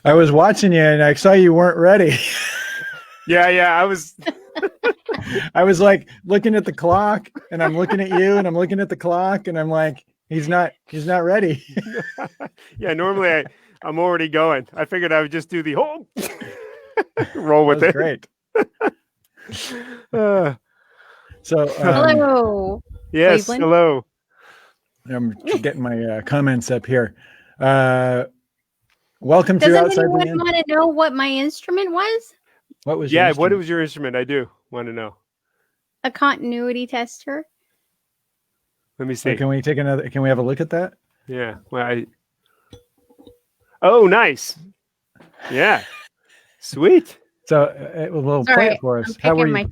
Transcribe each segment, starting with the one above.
I was watching you and I saw you weren't ready. Yeah, I was. I was like looking at the clock, and I'm looking at you, and I'm looking at the clock, and I'm like, he's not ready. Yeah, normally I'm already going. I figured I would just do the whole roll with That's it. great. So, hello. Yes, Cleveland? hello. I'm getting my comments up here. Welcome to Doesn't Outside anyone the Inn. want to know what my instrument was? What was your What instrument? was your instrument? I do want to know. A continuity tester. Let me see. So can we have a look at that? Yeah. Well, Oh, nice. Yeah. Sweet. So we'll play it for us. How were you?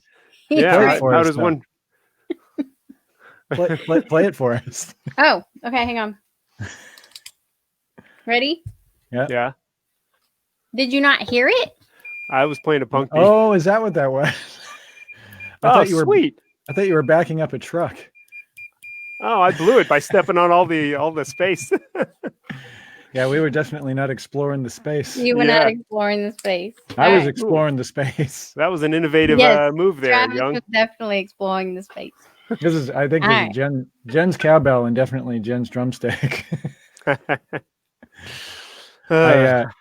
Yeah. For How us, does though. one? Play it for us. Oh, okay. Hang on. Ready? Yeah. Did you not hear it? I was playing a punk beat. Oh, is that what that was? I thought you were sweet. I thought you were backing up a truck. Oh, I blew it by stepping on all the space. Yeah, we were definitely not exploring the space. You were not exploring the space. I was exploring the space. That was an innovative move there, Travis Young. was definitely exploring the space. I think this is Jen's cowbell and definitely Jen's drumstick. How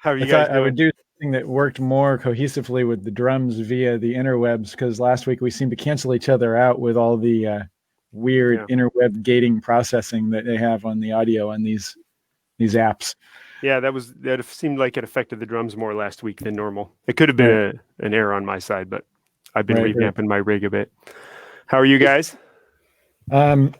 are you guys doing? I would do something that worked more cohesively with the drums via the interwebs, because last week we seemed to cancel each other out with all the weird interweb gating processing that they have on the audio on these apps. Yeah, that seemed like it affected the drums more last week than normal. It could have been an error on my side, but I've been revamping my rig a bit. How are you guys? Oh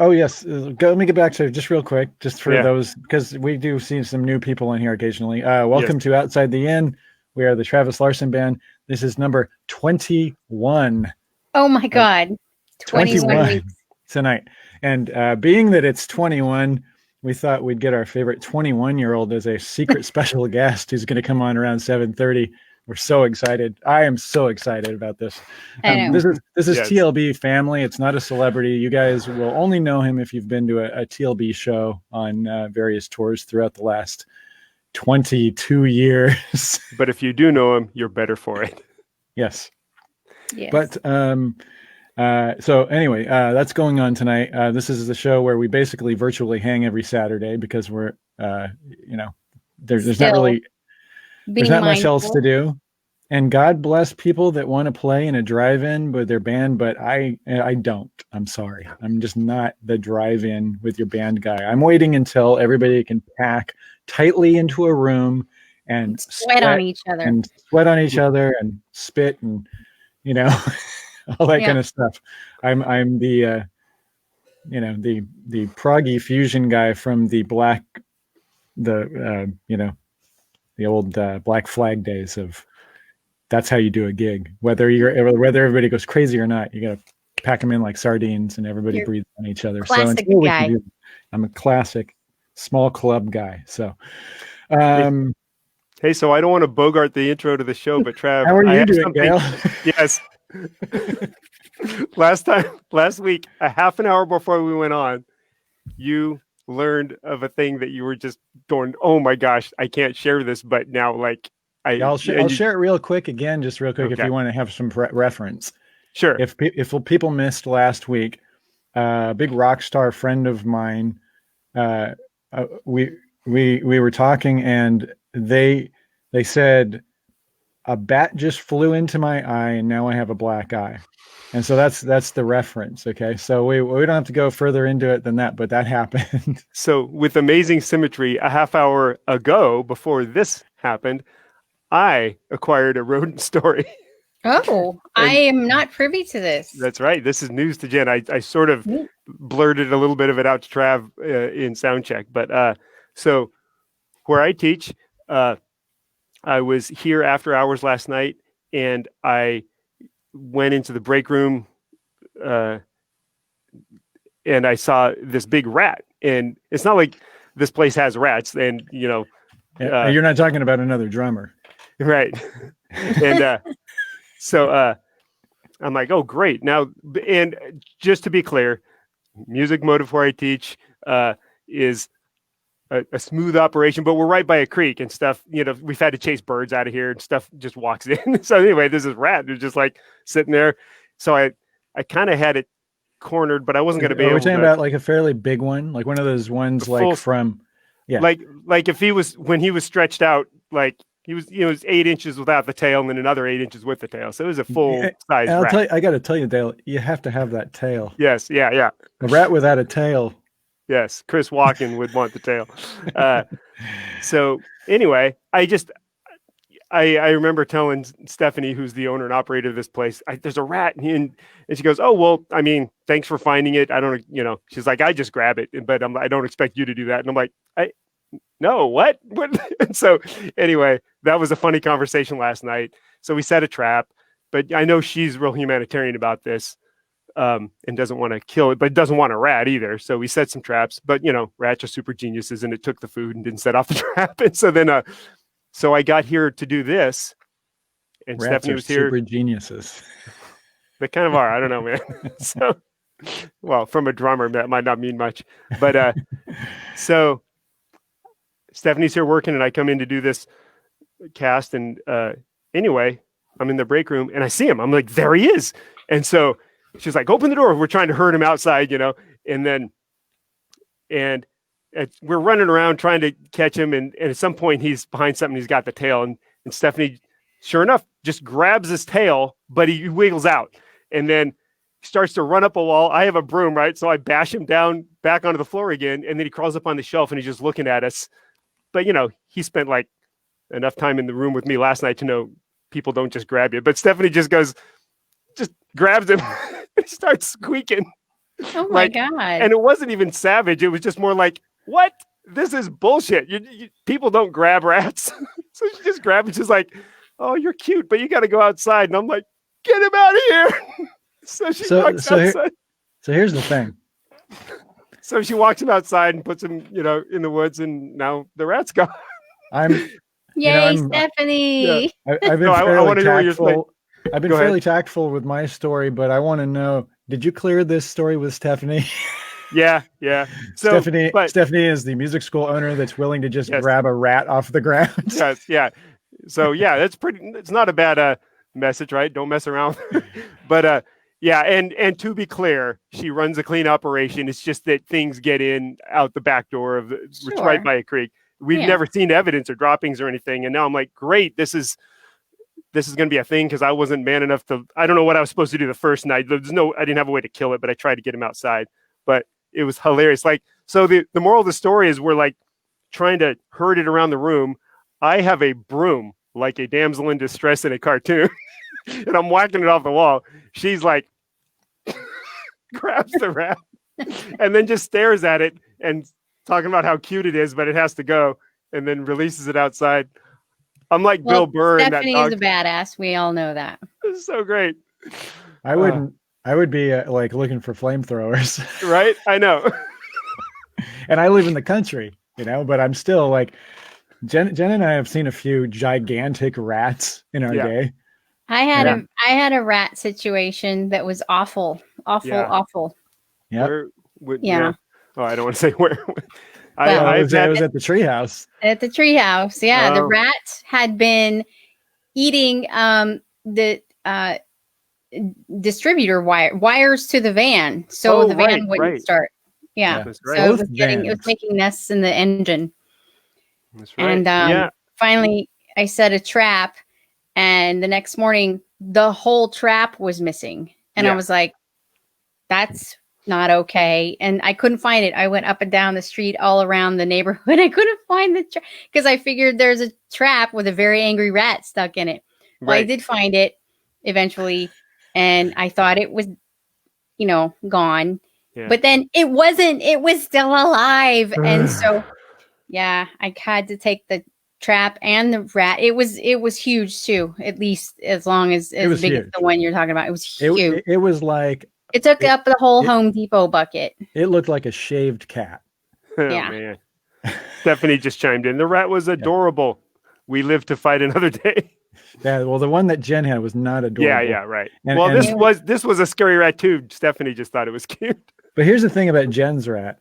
yes, let me get back to just real quick, just for those, because we do see some new people in here occasionally. Welcome to Outside the Inn. We are the Travis Larson Band. This is number 21. Oh my God, 21 weeks tonight. And being that it's 21, we thought we'd get our favorite 21-year-old as a secret special guest who's going to come on around 7:30. We're so excited. I am so excited about this. This is TLB family. It's not a celebrity. You guys will only know him if you've been to a TLB show on various tours throughout the last 22 years. But if you do know him, you're better for it. Yes. But so anyway, that's going on tonight. This is the show where we basically virtually hang every Saturday, because we're there's not much else to do. And God bless people that want to play in a drive-in with their band, but I don't. I'm sorry. I'm just not the drive-in with your band guy. I'm waiting until everybody can pack tightly into a room and sweat on each other and spit and all that kind of stuff. I'm the the proggy fusion guy from the old Black Flag days of that's how you do a gig. Whether everybody goes crazy or not, you got to pack them in like sardines and everybody breathes on each other. Classic guy. I'm a classic small club guy. So, hey, so I don't want to bogart the intro to the show, but Trav, how are you doing, Gail? Yes. Last week, a half an hour before we went on, you learned of a thing that you were just going, oh my gosh, I can't share this, but now I'll share it real quick again, just real quick, if you want to have some reference. Sure. If people missed last week, a big rock star friend of mine, we were talking, and they said a bat just flew into my eye and now I have a black eye. And so that's the reference. Okay. So we don't have to go further into it than that, but that happened. So with amazing symmetry, a half hour ago, before this happened, I acquired a rodent story. Oh, I am not privy to this. That's right. This is news to Jen. I sort of blurted a little bit of it out to Trav in sound check, but so where I teach, I was here after hours last night, and I went into the break room, and I saw this big rat. And it's not like this place has rats, and you're not talking about another drummer, right? And so I'm like, oh, great. Now, and just to be clear, music motive where I teach is a smooth operation, but we're right by a creek and stuff. We've had to chase birds out of here and stuff just walks in. So anyway, there's this rat who's just like sitting there. So I kind of had it cornered, but I wasn't going to be able to. Are we talking about like a fairly big one? Like one of those ones like from, yeah. Like if when he was stretched out, like he was 8 inches without the tail and then another 8 inches with the tail. So it was a full size rat. I got to tell you, Dale, you have to have that tail. Yes. Yeah. A rat without a tail. Yes, Chris Walken would want the tail. So anyway, I remember telling Stephanie, who's the owner and operator of this place, there's a rat, and she goes, "Oh well, I mean, thanks for finding it. I don't, she's like, I just grab it, but I don't expect you to do that." And I'm like, no, what? And so anyway, that was a funny conversation last night. So we set a trap, but I know she's real humanitarian about this. And doesn't want to kill it, but doesn't want a rat either. So we set some traps, but rats are super geniuses, and it took the food and didn't set off the trap. And so then, so I got here to do this, and Rats Stephanie was here. Super geniuses. They kind of are. I don't know, man. So, well, from a drummer, that might not mean much, but so Stephanie's here working, and I come in to do this cast, and anyway, I'm in the break room, and I see him. I'm like, there he is, and so. She's like, open the door. We're trying to herd him outside, and we're running around trying to catch him. And at some point he's behind something. He's got the tail, and Stephanie, sure enough, just grabs his tail, but he wiggles out and then starts to run up a wall. I have a broom, right? So I bash him down back onto the floor again. And then he crawls up on the shelf and he's just looking at us. But he spent like enough time in the room with me last night to know people don't just grab you. But Stephanie just grabs him. He starts squeaking. Oh my God. And it wasn't even savage. It was just more like, what? This is bullshit. People don't grab rats. So she just grabbed it. She's like, oh, you're cute, but you got to go outside. And I'm like, get him out of here. So she walks outside. So here's the thing. So she walks him outside and puts him, in the woods, and now the rat's gone. Yay, Stephanie. Yeah, I've been fairly tactful. I've been fairly tactful with my story, but I want to know, did you clear this story with Stephanie? Yeah. So Stephanie is the music school owner that's willing to just grab a rat off the ground. Yes, yeah. So yeah, it's not a bad message, right? Don't mess around. But yeah, and to be clear, she runs a clean operation. It's just that things get out the back door of it's right by a creek. We've never seen evidence or droppings or anything. And now I'm like, great, this is going to be a thing, because I wasn't man enough I don't know what I was supposed to do the first night. I didn't have a way to kill it, but I tried to get him outside. But it was hilarious. Like, so the moral of the story is we're like trying to herd it around the room. I have a broom like a damsel in distress in a cartoon, and I'm whacking it off the wall. She's like, grabs the rat and then just stares at it and talking about how cute it is, but it has to go, and then releases it outside. I'm like Bill Burr. Stephanie is a badass. We all know that. It's so great. I would be like looking for flamethrowers. Right? I know. And I live in the country, but I'm still like, Jen and I have seen a few gigantic rats in our day. I had a rat situation that was awful. Yeah. Yeah. Oh, I don't want to say where. I was at the treehouse. At the treehouse, yeah. The rat had been eating the distributor wires to the van, so the van wouldn't start. Yeah, so it was making nests in the engine. That's right. And finally, I set a trap, and the next morning, the whole trap was missing, and I was like, "That's not okay." And I couldn't find it. I went up and down the street all around the neighborhood. I couldn't find the trap because I figured there's a trap with a very angry rat stuck in it. Well, I did find it eventually, and I thought it was, gone. Yeah. But then it wasn't. It was still alive. And so, I had to take the trap and the rat. It was huge too, at least as long as big as the one you're talking about. It was huge. It was like, it took up the whole Home Depot bucket. It looked like a shaved cat. Oh, man. Stephanie just chimed in. The rat was adorable. We live to fight another day. Yeah, well, the one that Jen had was not adorable. Yeah, right. This was a scary rat too. Stephanie just thought it was cute. But here's the thing about Jen's rat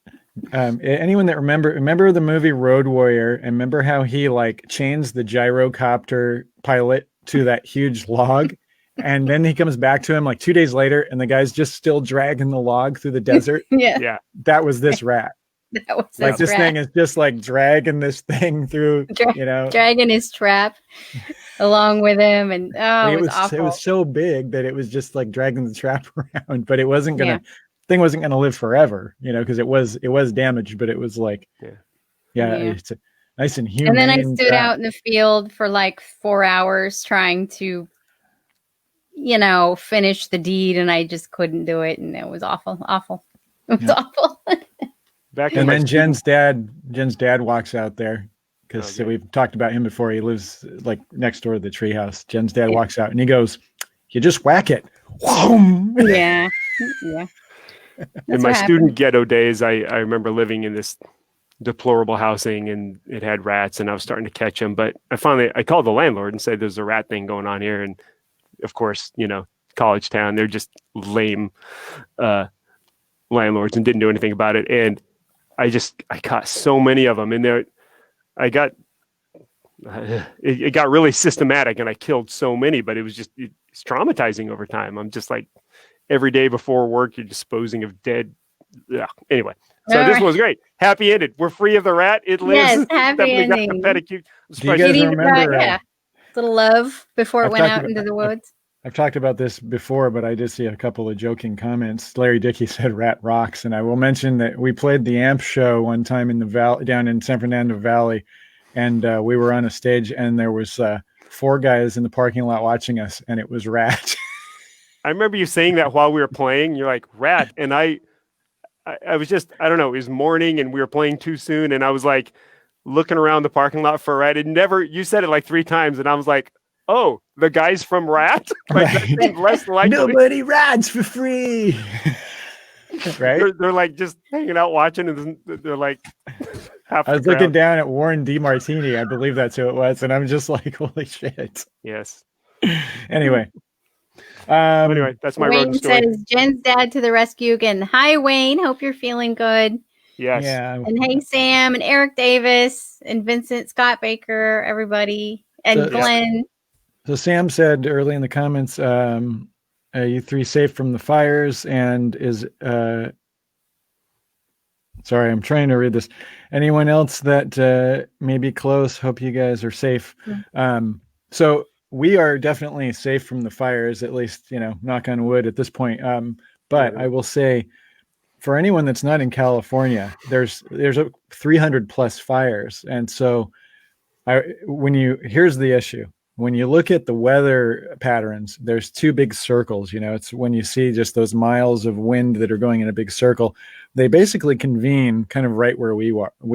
Anyone that remember the movie Road Warrior, and remember how he like chains the gyrocopter pilot to that huge log, and then he comes back to him like 2 days later, and the guy's just still dragging the log through the desert. Yeah. Yeah. That was this rat. That was Like this rat. thing is just like dragging this thing through, dragging his trap along with him, and it was awful. It was so big that it was just like dragging the trap around, but it wasn't gonna. Thing wasn't gonna live forever, because it was damaged, but it was like, it's a nice and humane. And then I stood out in the field for like 4 hours trying to, finish the deed, and I just couldn't do it, and it was awful. It was awful. And then Jen's dad walks out there because we've talked about him before. He lives like next door to the treehouse. Jen's dad walks out and he goes, "You just whack it." Yeah. In my student ghetto days, I remember living in this deplorable housing, and it had rats, and I was starting to catch them. But I called the landlord and said, "There's a rat thing going on here." And of course, college town, they're just lame landlords and didn't do anything about it. And I caught so many of them in there. It got really systematic, and I killed so many, but it's traumatizing over time. I'm just like, every day before work, you're disposing of dead. Yeah. Anyway, so this was great. Happy ended. We're free of the rat. It lives. Yes, happy ending. Do you guys remember? Little love before it went out into the woods. I've talked about this before, but I did see a couple of joking comments. Larry Dickey said "rat rocks," and I will mention that we played the AMP show one time in the valley down in San Fernando Valley, and we were on a stage, and there was 4 guys in the parking lot watching us, and it was rat. I remember you saying that while we were playing. You're like, rat, and I was just, I don't know, it was morning, and we were playing too soon, and I was like looking around the parking lot for a rat. You said it like 3 times, and I was like, oh, the guys from Rat? Like, that seemed less likely. Nobody rats for free. Right? They're like just hanging out watching, and they're like half. I was looking down at Warren DeMartini. I believe that's who it was, and I'm just like, holy shit. Yes. Anyway. That's my Wayne road story. says, Jen's dad to the rescue again. Hi, Wayne. Hope you're feeling good. Yes. Yeah. And hey, Sam and Eric Davis and Vincent Scott Baker, everybody, and Glenn. So Sam said early in the comments, you 3 safe from the fires, and is sorry, I'm trying to read this. Anyone else that may be close? Hope you guys are safe. So we are definitely safe from the fires, at least, knock on wood at this point. But I will say, for anyone that's not in California, there's 300 plus fires. And so here's the issue. When you look at the weather patterns, there's 2 big circles. It's when you see just those miles of wind that are going in a big circle, they basically convene kind of right where we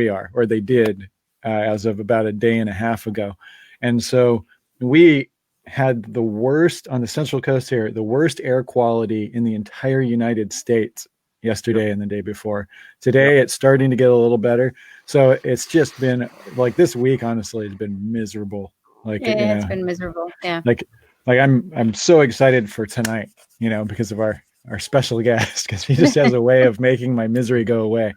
are, or they did as of about a day and a half ago. And so we had the worst on the Central Coast here, the worst air quality in the entire United States yesterday and the day before. Today, it's starting to get a little better. So it's just been like this week, honestly, has been miserable. Like, it's been miserable. Yeah. Like I'm so excited for tonight, because of our special guest, because he just has a way of making my misery go away.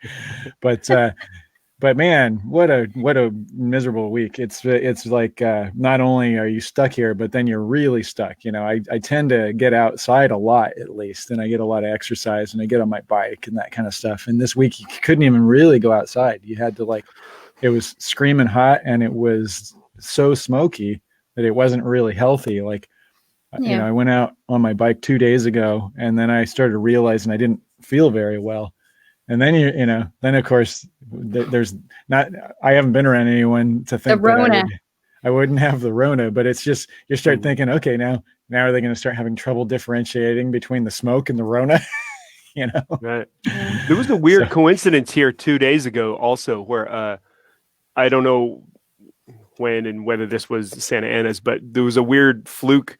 But man, what a miserable week. It's like not only are you stuck here, but then you're really stuck. I tend to get outside a lot, at least, and I get a lot of exercise, and I get on my bike and that kind of stuff. And this week you couldn't even really go outside. You had to it was screaming hot, and it was so smoky that it wasn't really healthy. I went out on my bike 2 days ago, and then I started realizing I didn't feel very well. And then then of course there's not. I haven't been around anyone to think that I wouldn't have the Rona, but it's just you start thinking, okay, now are they going to start having trouble differentiating between the smoke and the Rona? Right. There was a weird coincidence here 2 days ago, also, where I don't know when and whether this was Santa Ana's, but there was a weird fluke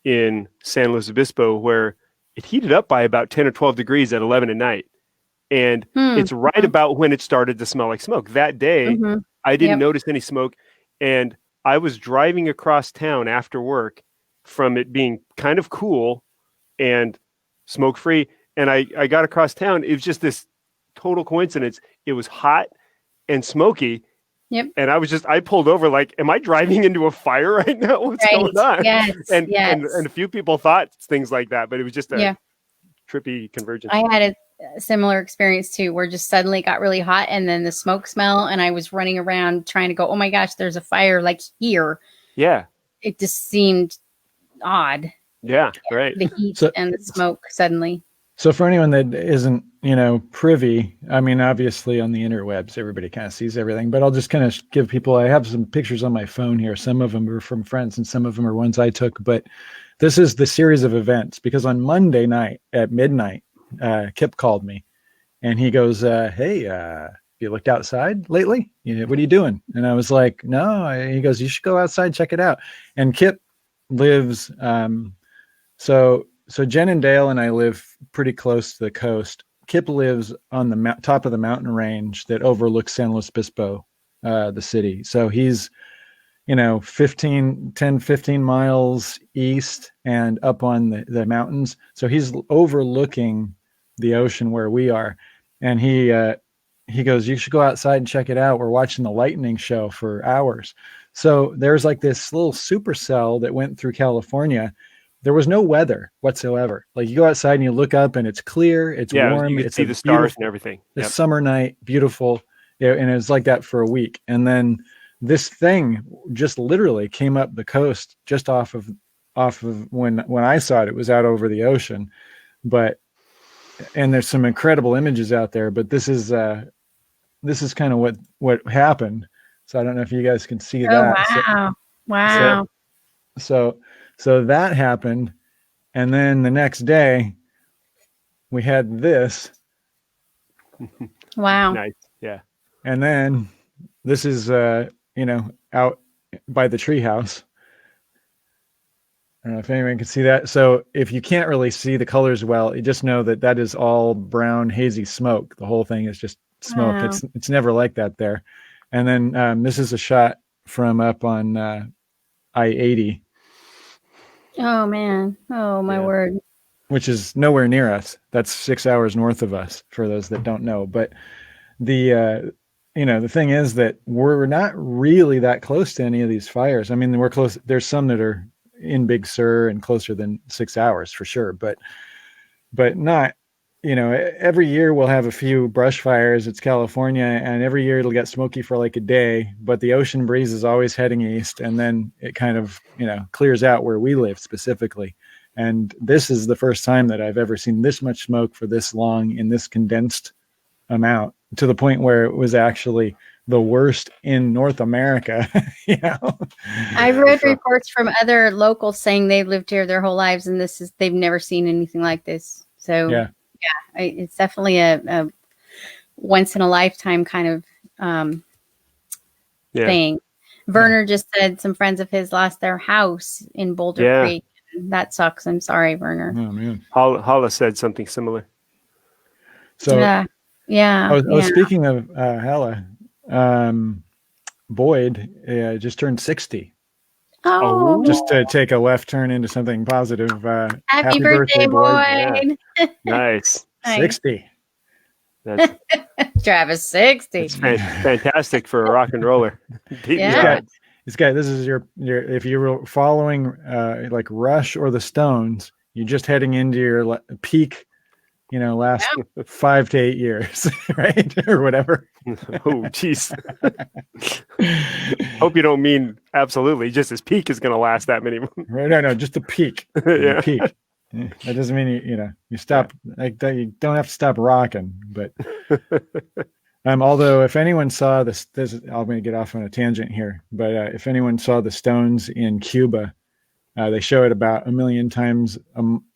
in San Luis Obispo where it heated up by about 10 or 12 degrees at 11 at night. And it's right about when it started to smell like smoke. That day, I didn't notice any smoke. And I was driving across town after work from it being kind of cool and smoke free. And I got across town. It was just this total coincidence, it was hot and smoky. Yep. And I pulled over like, am I driving into a fire right now? What's going on? Yes. And a few people thought things like that, but it was just a Yeah. trippy convergence. I had a similar experience too, where just suddenly got really hot and then the smoke smell, and I was running around trying to go, oh my gosh, there's a fire like here. Yeah. It just seemed odd. Yeah. Right. The heat and the smoke suddenly. So for anyone that isn't, privy, I mean, obviously on the interwebs, everybody kind of sees everything, but I'll just kind of give people, I have some pictures on my phone here. Some of them are from friends and some of them are ones I took, but this is the series of events because on Monday night at midnight, Kip called me and he goes, hey, you looked outside lately? What are you doing? And I was like, no. He goes, you should go outside, check it out. And Kip lives, so Jen and Dale and I live pretty close to the coast. Kip lives on the top of the mountain range that overlooks San Luis Obispo, the city. So he's, 15 miles east and up on the mountains. So he's overlooking the ocean where we are. And he goes, you should go outside and check it out. We're watching the lightning show for hours. So there's like this little supercell that went through California. There was no weather whatsoever. Like you go outside and you look up and it's clear, it's warm, you can it's see the stars and everything. The summer night, beautiful. Yeah, and it was like that for a week. And then this thing just literally came up the coast just off of when I saw it. It was out over the ocean. And there's some incredible images out there, but this is kind of what happened. So I don't know if you guys can see that. Wow. Wow. So that happened. And then the next day we had this. Wow. Nice. Yeah. And then this is, out by the treehouse. I don't know if anyone can see that. So if you can't really see the colors well, you just know that is all brown, hazy smoke. The whole thing is just smoke. Wow. It's never like that there. And then this is a shot from up on I-80. Oh man. Oh my word. Which is nowhere near us. That's 6 hours north of us for those that don't know. But the thing is that we're not really that close to any of these fires. I mean, we're close. There's some that are in Big Sur and closer than 6 hours for sure, but not, every year we'll have a few brush fires. It's California, and every year it'll get smoky for like a day, but the ocean breeze is always heading east, and then it kind of, clears out where we live specifically. And this is the first time that I've ever seen this much smoke for this long in this condensed amount, to the point where it was actually the worst in North America. I've read reports from other locals saying they've lived here their whole lives, and they've never seen anything like this. So yeah, it's definitely a once in a lifetime kind of thing. Werner just said some friends of his lost their house in Boulder Creek. That sucks. I'm sorry, Werner. Oh man. Hala said something similar. So yeah. I was speaking of Hala. Boyd just turned 60. Oh, just to take a left turn into something positive. Happy birthday, Boyd. Yeah. Nice. 60. That's Travis 60. It's fantastic for a rock and roller. Yeah. This is your if you were following like Rush or the Stones, you're just heading into your peak, last 5 to 8 years, right? Or whatever. Oh, jeez. Hope you don't mean absolutely. Just his peak is going to last that many. Right? No, just the peak. Yeah. Peak. That doesn't mean you stop. Like you don't have to stop rocking, but although if anyone saw this, I'm going to get off on a tangent here. But if anyone saw the Stones in Cuba, they show it about 1 million times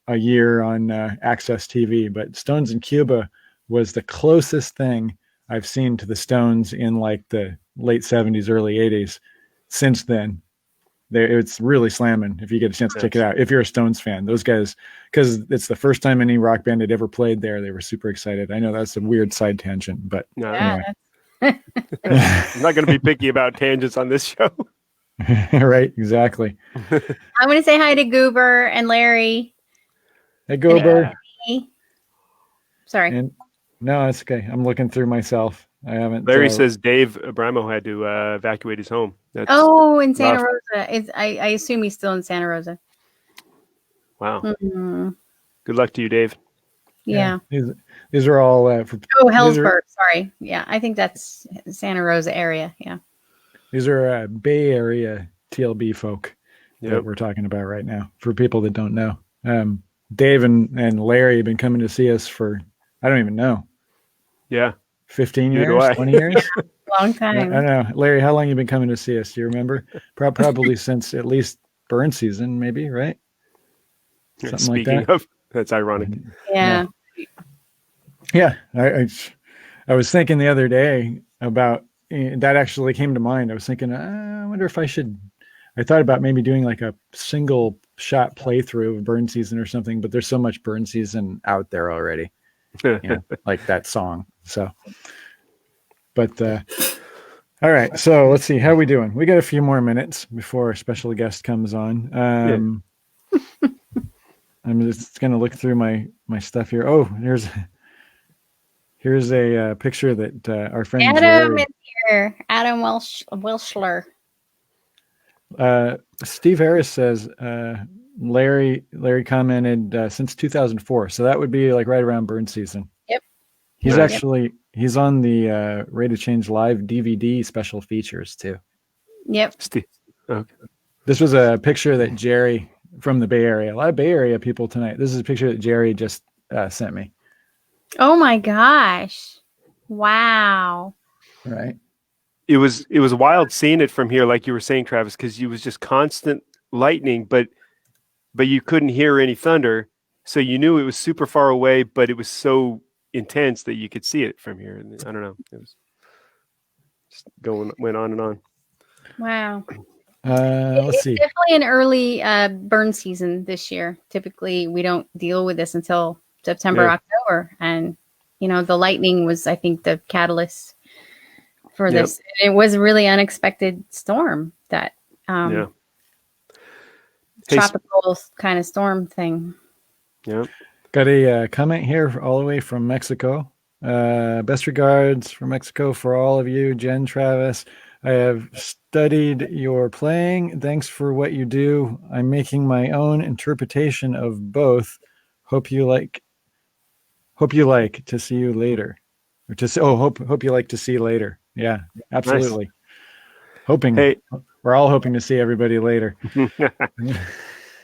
a year on Access TV. But Stones in Cuba was the closest thing I've seen to the Stones in like the late 70s, early 80s. Since then, it's really slamming if you get a chance to check it out. If you're a Stones fan, those guys, because it's the first time any rock band had ever played there, they were super excited. I know that's a weird side tangent, but anyway. I'm not going to be picky about tangents on this show. Right, exactly. I'm going to say hi to Goober and Larry. Hey, Goober. Sorry. And No, it's okay. I'm looking through myself. I haven't. Larry says Dave Abramo had to evacuate his home. That's in Santa rough. Rosa. I assume he's still in Santa Rosa. Wow. Mm-hmm. Good luck to you, Dave. Yeah. These are all Hellsburg. Sorry. Yeah, I think that's Santa Rosa area. Yeah. These are Bay Area TLB folk that we're talking about right now. For people that don't know, Dave and Larry have been coming to see us for, I don't even know. Yeah. 15 years, 20 years. Long time. I don't know. Larry, how long have you been coming to see us? Do you remember? Probably since at least burn season, maybe, right? Something Speaking like that. of, that's ironic. Yeah. Yeah. I was thinking the other day about that. Actually came to mind. I was thinking, I wonder if I thought about maybe doing like a single shot playthrough of burn season or something, but there's so much burn season out there already, like that song. So, but, all right. So let's see. How are we doing? We got a few more minutes before our special guest comes on. I'm just going to look through my stuff here. Oh, here's a picture that our friend Adam Jerry, is here. Adam Welshler. Steve Harris says Larry commented since 2004, so that would be like right around burn season. Yep. He's on the Rate of Change Live DVD special features too. Yep. Steve. Okay. This was a picture that Jerry from the Bay Area. A lot of Bay Area people tonight. This is a picture that Jerry just sent me. Oh my gosh! Wow. Right. It was wild seeing it from here, like you were saying, Travis, because it was just constant lightning, but you couldn't hear any thunder, so you knew it was super far away, but it was so intense that you could see it from here. And I don't know, it was just went on and on. Wow. Let's see. Definitely an early burn season this year. Typically, we don't deal with this until September, October, and the lightning was, I think, the catalyst for this. It was a really unexpected storm that tropical kind of storm thing. Yeah. Got a comment here all the way from Mexico. Best regards from Mexico for all of you, Jen, Travis. I have studied your playing. Thanks for what you do. I'm making my own interpretation of both. Hope you like to see you later. Or hope you like to see later. Yeah, absolutely. Nice. Hoping. We're all hoping to see everybody later.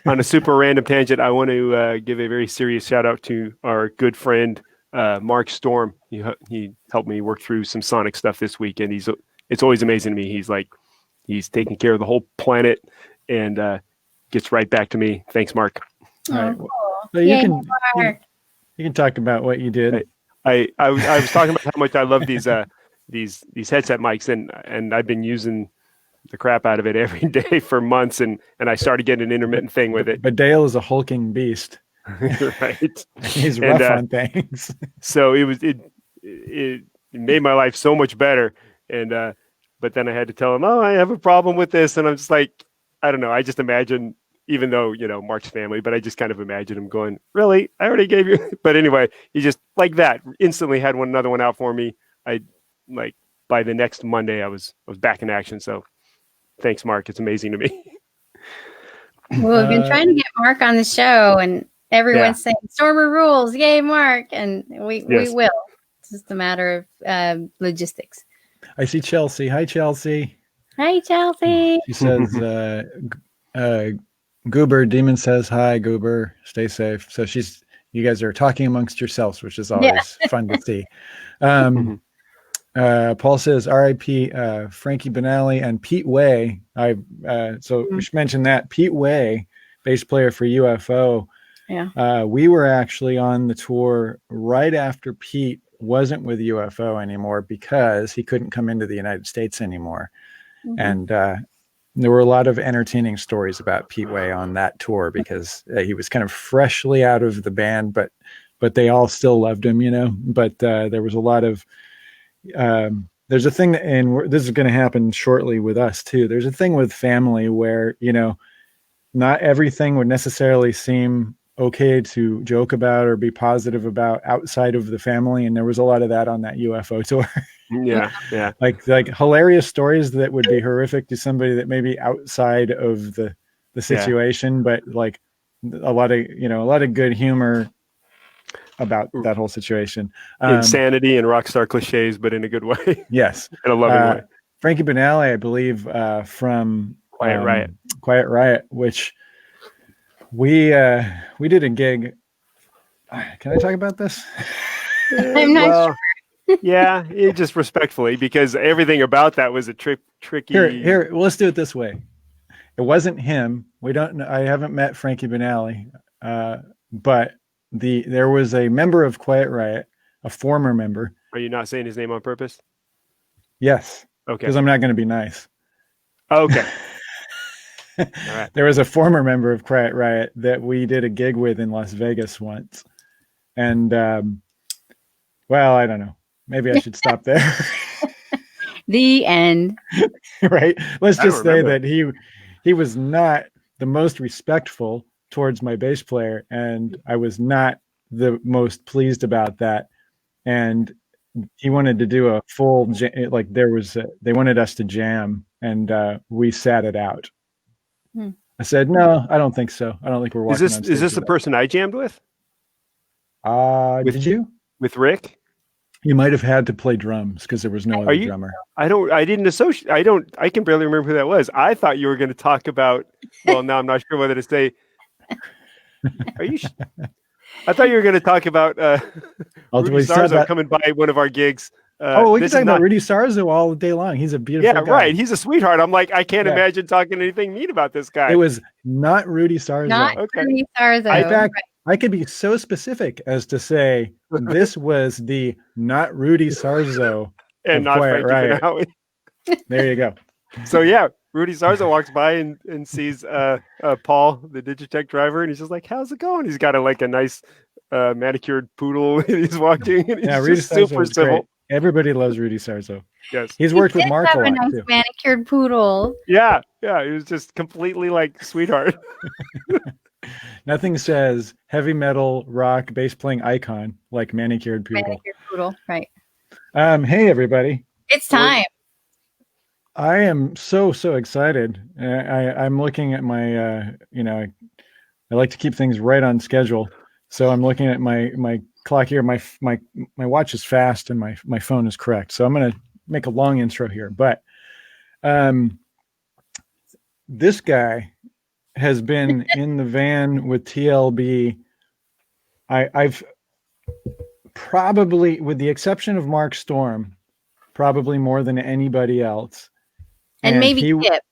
On a super random tangent, I want to give a very serious shout out to our good friend Mark Storm. He helped me work through some Sonic stuff this week, and it's always amazing to me. He's taking care of the whole planet and gets right back to me. Thanks, Mark. All right. Well, you can talk about what you did. I was talking about how much I love these headset mics, and I've been using the crap out of it every day for months, and I started getting an intermittent thing with it. But Dale is a hulking beast. Right. He's rough on things. So it made my life so much better. And but then I had to tell him, I have a problem with this. And I'm just like, I don't know. I just imagine, even though, Mark's family, but I just kind of imagine him going, really? I already gave you. But anyway, he just like that instantly had another one out for me. By the next Monday, I was back in action. So thanks, Mark. It's amazing to me. Well, we've been trying to get Mark on the show, and everyone's saying Stormer rules. Yay, Mark. And we will. It's just a matter of logistics. I see Chelsea. Hi, Chelsea. Hi, Chelsea. She says, Goober, Demon says, hi, Goober. Stay safe. So you guys are talking amongst yourselves, which is always fun to see. Paul says, R.I.P. Frankie Benally and Pete Way. We should mention that. Pete Way, bass player for UFO. Yeah. We were actually on the tour right after Pete wasn't with UFO anymore because he couldn't come into the United States anymore. Mm-hmm. And there were a lot of entertaining stories about Pete Way on that tour because he was kind of freshly out of the band, but they all still loved him, But there was a lot of there's a thing and this is going to happen shortly with us too. There's a thing with family where, not everything would necessarily seem okay to joke about or be positive about outside of the family. And there was a lot of that on that UFO tour. Yeah. Yeah. like hilarious stories that would be horrific to somebody that may be outside of the situation, but like a lot of good humor about that whole situation. Insanity and rock star cliches, but in a good way. Yes. In a loving way. Frankie Banali, I believe, from Quiet Riot, which we did a gig. Can I talk about this? I'm not sure. Yeah, just respectfully, because everything about that was a tricky. Here, let's do it this way. It wasn't him. I haven't met Frankie Banali, but there was a member of Quiet Riot, a former member. Are you not saying his name on purpose? Yes. Okay. Because I'm not going to be nice. Okay. All right. There was a former member of Quiet Riot that we did a gig with in Las Vegas once. And, well, I don't know. Maybe I should stop there. The end. Right. Let's just say that he was not the most respectful towards my bass player, and I was not the most pleased about that. And he wanted to do a full they wanted us to jam, and we sat it out. I said, no, I don't think so. I don't think we're walking on stage. Is this the person I jammed with? Did you? With Rick? You might have had to play drums because there was no other drummer. I didn't associate. I can barely remember who that was. I thought you were going to talk about, well, now I'm not sure whether to say, I thought you were going to talk about Rudy Sarzo coming by one of our gigs. We can talk about Rudy Sarzo all day long. He's a beautiful guy. Right. He's a sweetheart. I'm like, I can't imagine talking anything mean about this guy. It was not Rudy Sarzo. Rudy Sarzo. In fact, I could be so specific as to say this was the not Rudy Sarzo and not Frankie Banali. There you go. So yeah, Rudy Sarzo walks by and sees Paul, the Digitech driver, and he's just like, "How's it going?" He's got a nice manicured poodle, and he's walking, and he's Rudy just super civil. Great. Everybody loves Rudy Sarzo. Yes, he's worked with Mark a lot nice too. Manicured poodle. Yeah, he was just completely like sweetheart. Nothing says heavy metal rock bass playing icon like manicured poodle. Manicured poodle, right? Hey everybody, it's time. I am so excited. I'm looking at my I like to keep things right on schedule, so I'm looking at my clock here. My watch is fast and my phone is correct. So I'm going to make a long intro here, but this guy has been in the van with TLB. I've probably, with the exception of Mark Storm, probably more than anybody else. And maybe Kip.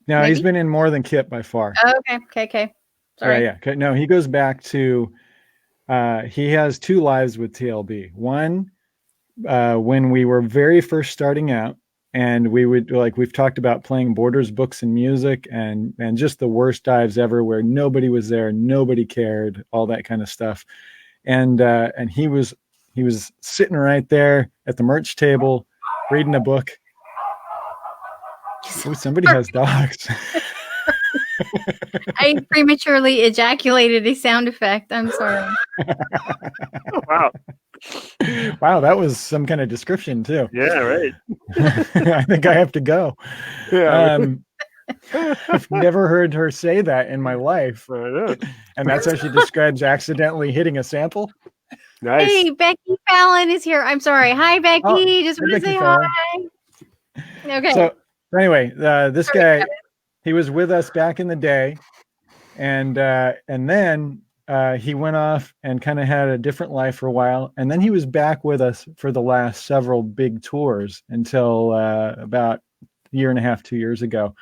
No, maybe? He's been in more than Kip by far. Oh, okay. Sorry. Yeah. No, he goes back to, he has two lives with TLB. One, when we were very first starting out, and we would, we've talked about playing Borders Books and Music and just the worst dives ever where nobody was there, nobody cared, all that kind of stuff. And he was sitting right there at the merch table reading a book. Oh, somebody has dogs. I prematurely ejaculated a sound effect. I'm sorry. Wow. Wow, that was some kind of description too. Yeah, right. I think I have to go. Yeah. I've never heard her say that in my life. And that's how she describes accidentally hitting a sample. Nice. Hey, Becky Fallon is here. I'm sorry. Hi, Becky. Just want to say Fallon. hi. Okay. So anyway, this guy, he was with us back in the day, and then he went off and kind of had a different life for a while, and then he was back with us for the last several big tours until about a year and a half, 2 years ago.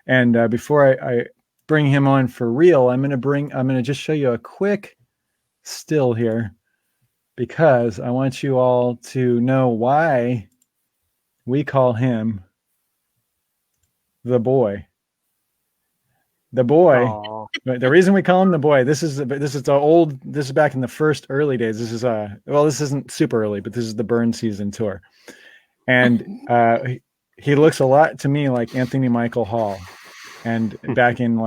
And before I bring him on for real, I'm gonna just show you a quick still here, because I want you all to know why we call him the boy. The boy. Aww. The reason we call him the boy, this is back in the first early days. This is this isn't super early, but this is the Burn Season tour. And he looks a lot to me like Anthony Michael Hall. And back in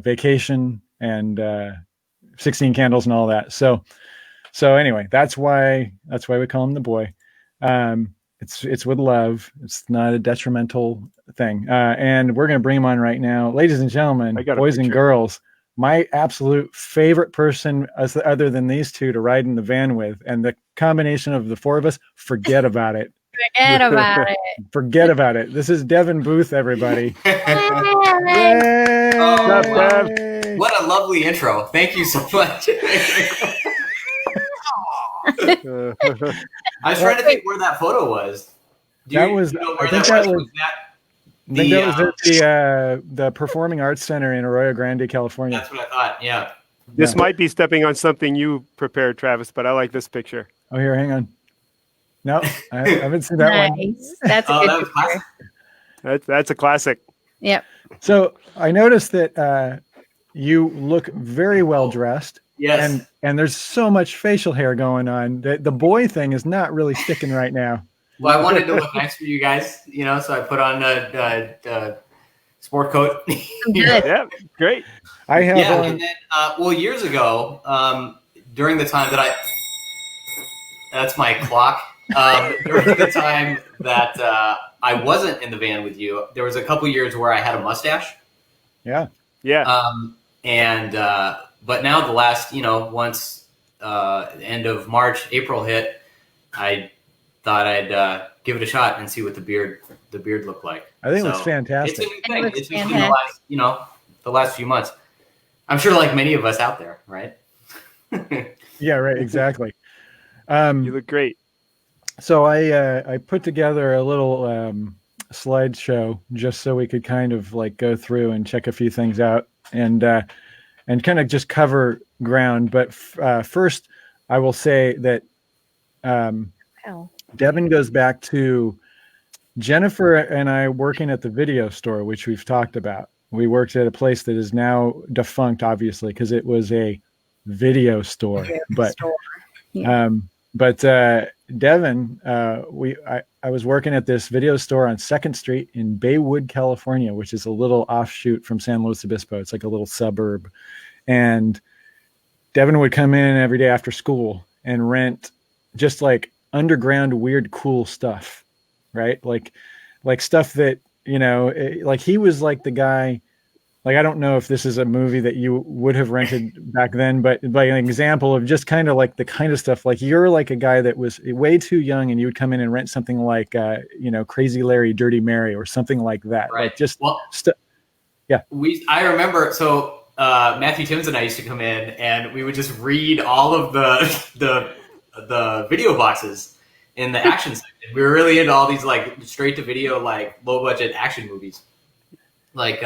Vacation and 16 candles and all that. So anyway, that's why we call him the boy. It's with love. It's not a detrimental thing. And we're going to bring him on right now. Ladies and gentlemen, boys and girls, my absolute favorite person other than these two to ride in the van with, and the combination of the four of us, forget about it. Forget about it. Forget about it. This is Devin Booth, everybody. Yay! Oh, What's up, wow. What a lovely intro. Thank you so much. I was trying to think where that photo was. I think that was at the Performing Arts Center in Arroyo Grande, California. That's what I thought. Yeah. This might be stepping on something you prepared, Travis, but I like this picture. Oh, here, hang on. No, I haven't seen that one. That's a good picture. That's a classic. Yep. So I noticed that you look very well dressed. Yes. And there's so much facial hair going on. The boy thing is not really sticking right now. Well, I wanted to look nice for you guys, so I put on a sport coat. Yeah, great. I have and then, years ago, during the time that that's my clock. During the time that I wasn't in the van with you, there was a couple years where I had a mustache. Yeah. But now the last, once end of March, April hit, I thought I'd give it a shot and see what the beard looked like. I think it looks fantastic. It's a new thing. It's just been the last few months. I'm sure, like many of us out there, right? Yeah, right. Exactly. You look great. So I put together a little slideshow just so we could kind of like go through and check a few things out and kind of just cover ground. But first, I will say that Devin goes back to Jennifer and I working at the video store, which we've talked about. We worked at a place that is now defunct, obviously, because it was a video store. But Devin, I was working at this video store on 2nd Street in Baywood, California, which is a little offshoot from San Luis Obispo. It's like a little suburb. And Devin would come in every day after school and rent just like underground, weird, cool stuff, right? Like stuff that, like he was like the guy. Like, I don't know if this is a movie that you would have rented back then, but like an example of just kind of like the kind of stuff, like you're like a guy that was way too young and you would come in and rent something like, Crazy Larry, Dirty Mary or something like that. Right. Like just Yeah. I remember, so Matthew Timms and I used to come in and we would just read all of the video boxes in the action section. We were really into all these like straight to video, like low budget action movies. Like,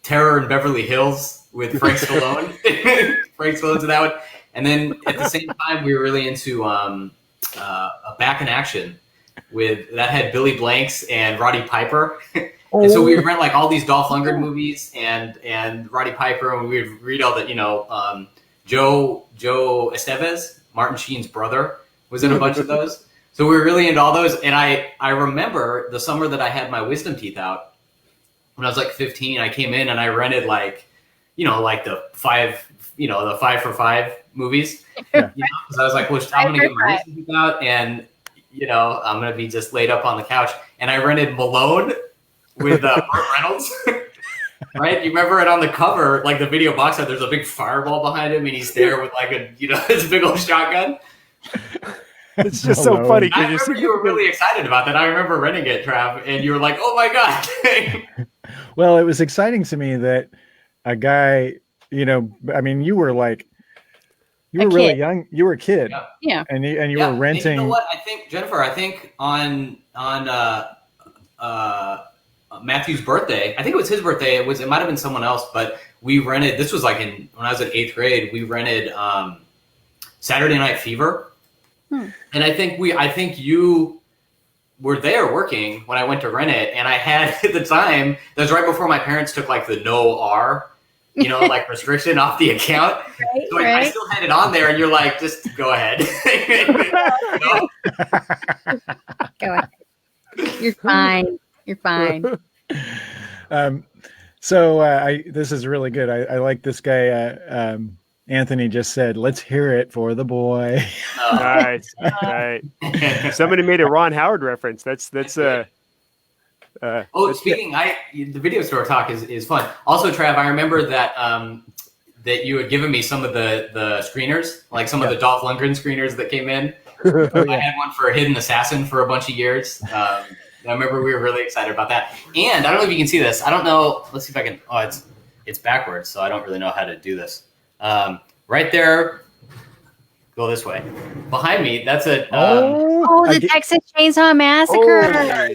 Terror in Beverly Hills with Frank Stallone. Frank Stallone's in that one. And then at the same time, we were really into a Back in Action that had Billy Blanks and Roddy Piper. And so we would rent like all these Dolph Lundgren movies and Roddy Piper, and we would read all the, Joe Estevez, Martin Sheen's brother, was in a bunch of those. So we were really into all those. And I remember the summer that I had my wisdom teeth out. When I was like 15, I came in and I rented like the 5 for 5 movies. Because I was like, well, I'm going to get my wisdom teeth out and, I'm going to be just laid up on the couch. And I rented Malone with Burt Reynolds. Right? You remember it on the cover, like the video box art, there's a big fireball behind him and he's there with like his big old shotgun. It's just so funny. I remember you were really excited about that. I remember renting it, Trav, and you were like, oh my God. Well, it was exciting to me that a guy, you were like, you were really young. You were a kid. Yeah. And you were renting. And you know what? I think, Jennifer, on Matthew's birthday, I think it was his birthday. It might've been someone else, but we rented, this was like when I was in 8th grade, we rented Saturday Night Fever. And I think you were there working when I went to rent it. And I had at the time, that was right before my parents took like the no R, like restriction off the account. Right, so I still had it on there and you're like, just go ahead. Go ahead. You're fine. You're fine. So this is really good. I like this guy. Anthony just said, "Let's hear it for the boy." Nice. Right. Somebody made a Ron Howard reference. That's speaking, the video store talk is fun. Also, Trav, I remember that that you had given me some of the screeners, like some of the Dolph Lundgren screeners that came in. I had one for Hidden Assassin for a bunch of years. I remember we were really excited about that. And I don't know if you can see this. I don't know. Let's see if I can. Oh, it's backwards, so I don't really know how to do this. Right there. Go this way. Behind me, that's a. The Texas Chainsaw Massacre.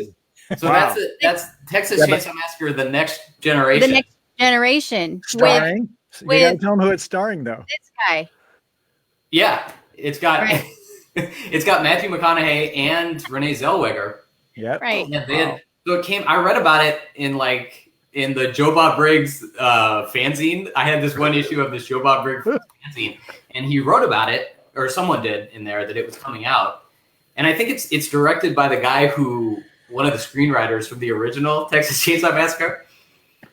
So that's Texas Chainsaw Massacre: The Next Generation. The Next Generation. Starring. You gotta tell them who it's starring, though. This guy. Yeah, it's got it's got Matthew McConaughey and Renee Zellweger. Yep. Right. Yeah, so it came. I read about it in the Joe Bob Briggs fanzine. I had this one issue of this Joe Bob Briggs fanzine, and he wrote about it, or someone did in there, that it was coming out. And I think it's directed by the guy one of the screenwriters from the original Texas Chainsaw Massacre.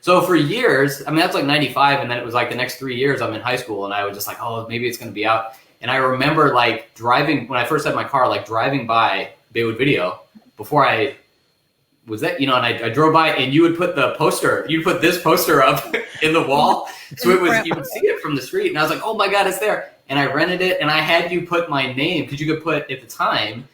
So for years, I mean, that's like 95, and then it was like the next 3 years I'm in high school, and I was just like, oh, maybe it's going to be out. And I remember like driving, when I first had my car, like driving by Baywood Video before I was that, and I drove by, and you would put this poster up in the wall. So you would see it from the street, and I was like, oh my God, it's there. And I rented it, and I had you put my name, because you could put, at the time,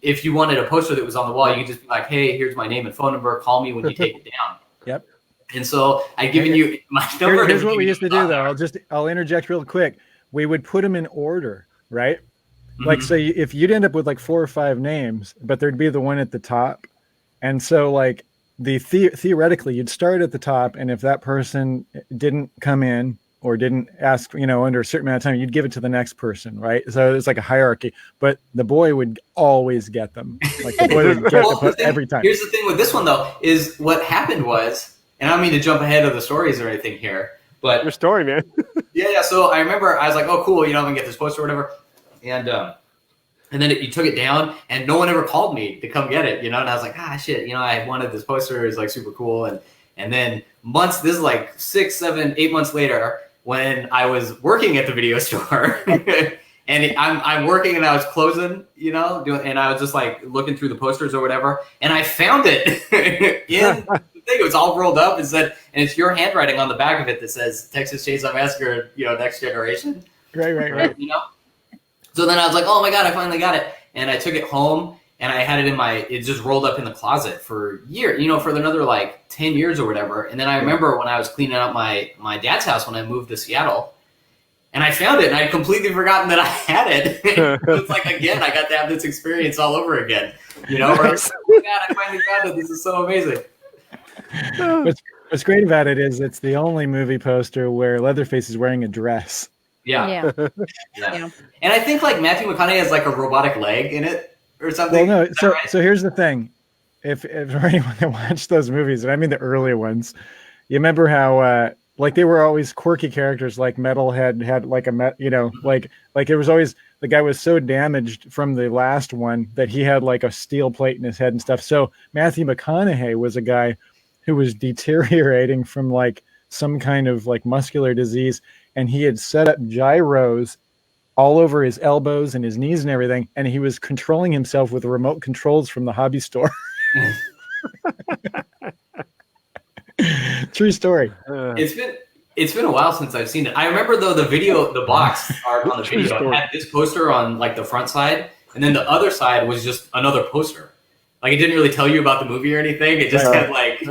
if you wanted a poster that was on the wall, you could just be like, hey, here's my name and phone number. Call me when you take it down. Yep. And so I'd given you my number. Here's what we used to do, though. I'll interject real quick. We would put them in order, right? Mm-hmm. Like, so if you'd end up with like 4 or 5 names, but there'd be the one at the top. And so like theoretically, you'd start at the top. And if that person didn't come in or didn't ask, under a certain amount of time, you'd give it to the next person, right? So it's like a hierarchy. But the boy would always get them. Like the boy would get the every time. Here's the thing with this one, though, is what happened was, and I don't mean to jump ahead of the stories or anything here, but your story, man. yeah. So I remember I was like, oh, cool, I'm gonna get this poster or whatever, and then you took it down, and no one ever called me to come get it, And I was like, shit, I wanted this poster. It's like super cool, and then this is like 6, 7, 8 months later, when I was working at the video store, and I'm working, and I was closing, and I was just like looking through the posters or whatever, and I found it in. Thing. It was all rolled up and said, and it's your handwriting on the back of it that says Texas Chainsaw Massacre, Next Generation. Right. So then I was like, oh my God, I finally got it. And I took it home, and I had it it just rolled up in the closet for years, for another like 10 years or whatever. And then I remember when I was cleaning up my dad's house when I moved to Seattle, and I found it, and I'd completely forgotten that I had it. It's like, again, I got to have this experience all over again, where I was like, oh my God, I finally found it. This is so amazing. What's great about it is it's the only movie poster where Leatherface is wearing a dress. Yeah. And I think like Matthew McConaughey has like a robotic leg in it or something. Well, no. So here's the thing: if for anyone that watched those movies, and I mean the earlier ones, you remember how like they were always quirky characters, like Metalhead had like like it was always, the guy was so damaged from the last one that he had like a steel plate in his head and stuff. So Matthew McConaughey was a guy who was deteriorating from like some kind of like muscular disease, and he had set up gyros all over his elbows and his knees and everything, and he was controlling himself with remote controls from the hobby store. True story. It's been a while since I've seen it. I remember though the box art on the video had this poster on like the front side, and then the other side was just another poster. Like it didn't really tell you about the movie or anything. It just had like.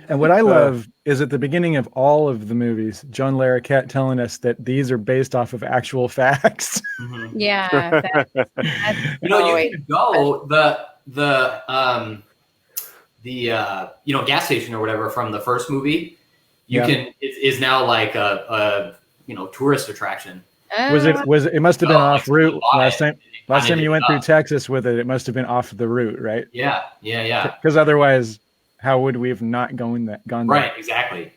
And what I love is at the beginning of all of the movies, John Larroquette telling us that these are based off of actual facts. Mm-hmm. Yeah. That's you can go the gas station or whatever from the first movie. Is now like a tourist attraction. It must have been off route last time you went through Texas with it. It must have been off the route, right? Yeah. Because otherwise, how would we have not gone there? Right, exactly.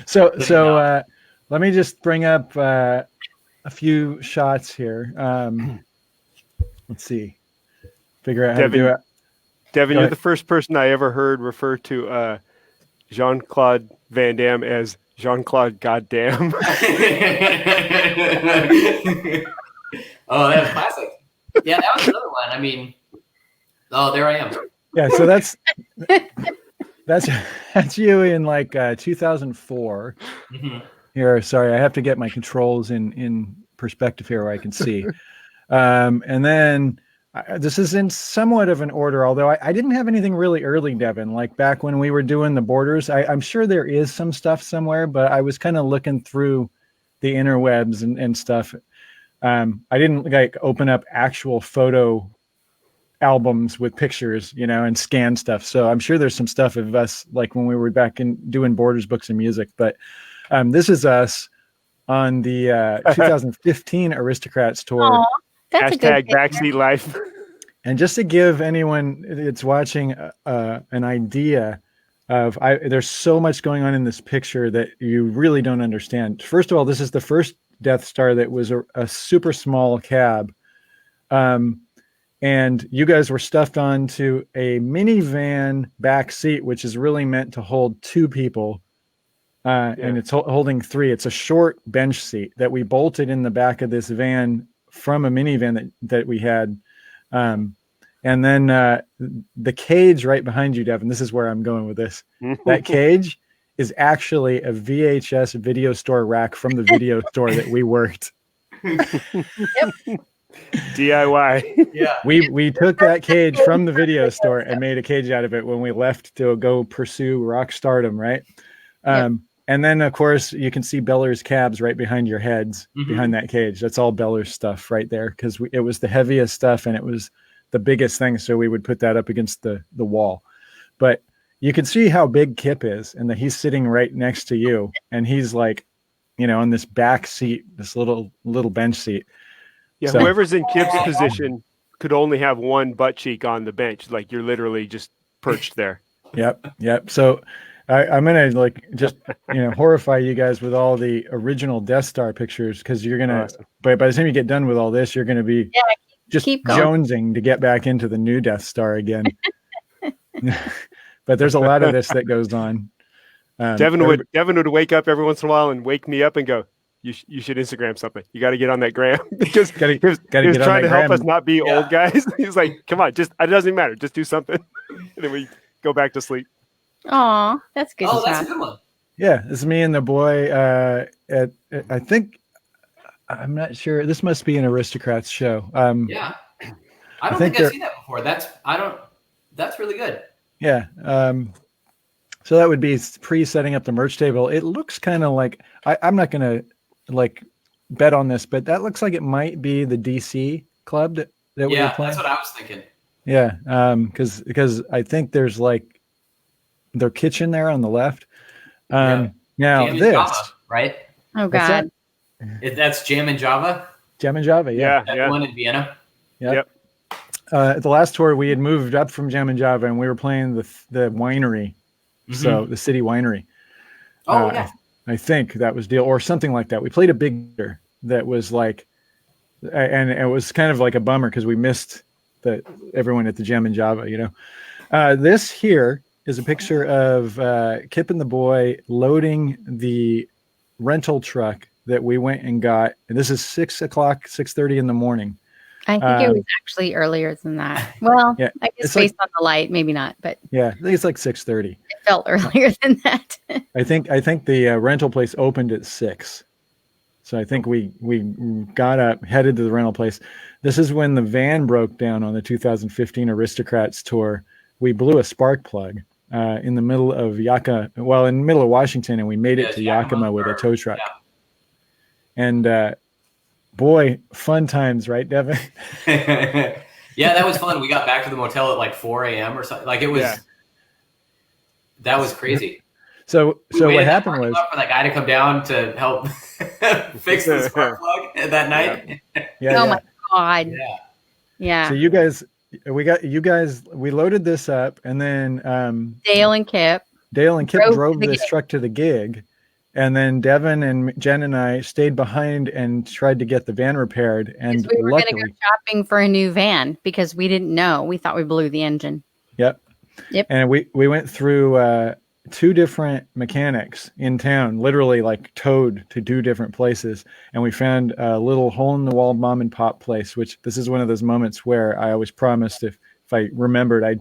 So let me just bring up a few shots here. Let's see. Figure out how to do it. Devin, you're the first person I ever heard refer to Jean-Claude Van Damme as Jean-Claude Goddamn. Oh, that was classic. Yeah, that was another one. I mean, oh, there I am. Yeah, so that's you in like 2004. Mm-hmm. Here, sorry, I have to get my controls in perspective here where I can see. And then this is in somewhat of an order, although I didn't have anything really early, Devin, like back when we were doing the borders. I'm sure there is some stuff somewhere, but I was kind of looking through the interwebs and stuff. I didn't like open up actual photo albums with pictures, and scan stuff. So I'm sure there's some stuff of us like when we were back in doing borders, books, and music. But this is us on the 2015 Aristocrats tour. Aw, that's a good Hashtag backseat life. And just to give anyone that's watching an idea of, there's so much going on in this picture that you really don't understand. First of all, this is the first Death Star that was a super small cab. And you guys were stuffed onto a minivan back seat, which is really meant to hold two people. And it's holding three. It's a short bench seat that we bolted in the back of this van from a minivan that we had. And then the cage right behind you, Devin, this is where I'm going with this. That cage is actually a VHS video store rack from the video store that we worked. Yep. DIY. Yeah. We took that cage from the video store and made a cage out of it when we left to go pursue rock stardom, right? And then, of course, you can see Beller's cabs right behind your heads, behind that cage. That's all Beller's stuff right there, because it was the heaviest stuff and it was the biggest thing. So we would put that up against the wall. But you can see how big Kip is and that he's sitting right next to you. And he's like, on this back seat, this little bench seat. Yeah, So, whoever's in Kip's position could only have one butt cheek on the bench. Like you're literally just perched there. Yep. So I'm gonna just horrify you guys with all the original Death Star pictures, because you're gonna. Awesome. By the time you get done with all this, you're gonna be just keep going. jonesing to get back into the new Death Star again. But there's a lot of this that goes on. Devin would wake up every once in a while and wake me up and go, You should Instagram something. You got to get on that gram, because he was trying to help us not be old guys. He's like, come on, it doesn't matter. Just do something. And then we go back to sleep. Aw, that's good. Oh, that's a good one. Yeah, this is me and the boy I think, I'm not sure. This must be an Aristocrats show. Yeah. I don't think I've seen that before. That's really good. Yeah. So that would be pre-setting up the merch table. It looks kind of like, I'm not going to bet on this, but that looks like it might be the DC club that we were playing. That's what I was thinking. Yeah. Because I think there's their kitchen there on the left. Now Jam this, Java, right? Oh God. That's Jam and Java. Jam and Java. Yeah. That one in Vienna. Yep. At the last tour, we had moved up from Jam and Java, and we were playing the winery. So the city winery. Oh yeah. I think that was deal or something like that. We played a big that was and it was kind of like a bummer because we missed everyone at the Jam and Java. This here is a picture of Kip and the boy loading the rental truck that we went and got. And this is 6:30 in the morning. I think it was actually earlier than that. Well, I guess based on the light, maybe not, but yeah, I think it's 6:30. It felt earlier than that. I think the rental place opened at 6. So I think we got up, headed to the rental place. This is when the van broke down on the 2015 Aristocrats tour. We blew a spark plug in the middle of in the middle of Washington, and we made it to Yakima with a tow truck. Yeah. And boy, fun times, right, Devin? Yeah, that was fun. We got back to the motel at 4 a.m. or something. It was that was crazy. So what happened was for that guy to come down to help fix the spark plug that night. Yeah. Oh my God. Yeah. So we loaded this up, and then Dale and Kip drove this truck to the gig. And then Devin and Jen and I stayed behind and tried to get the van repaired. And we were going to go shopping for a new van because we didn't know. We thought we blew the engine. Yep. And we went through two different mechanics in town, literally like towed to two different places. And we found a little hole in the wall mom and pop place, which this is one of those moments where I always promised if I remembered, I'd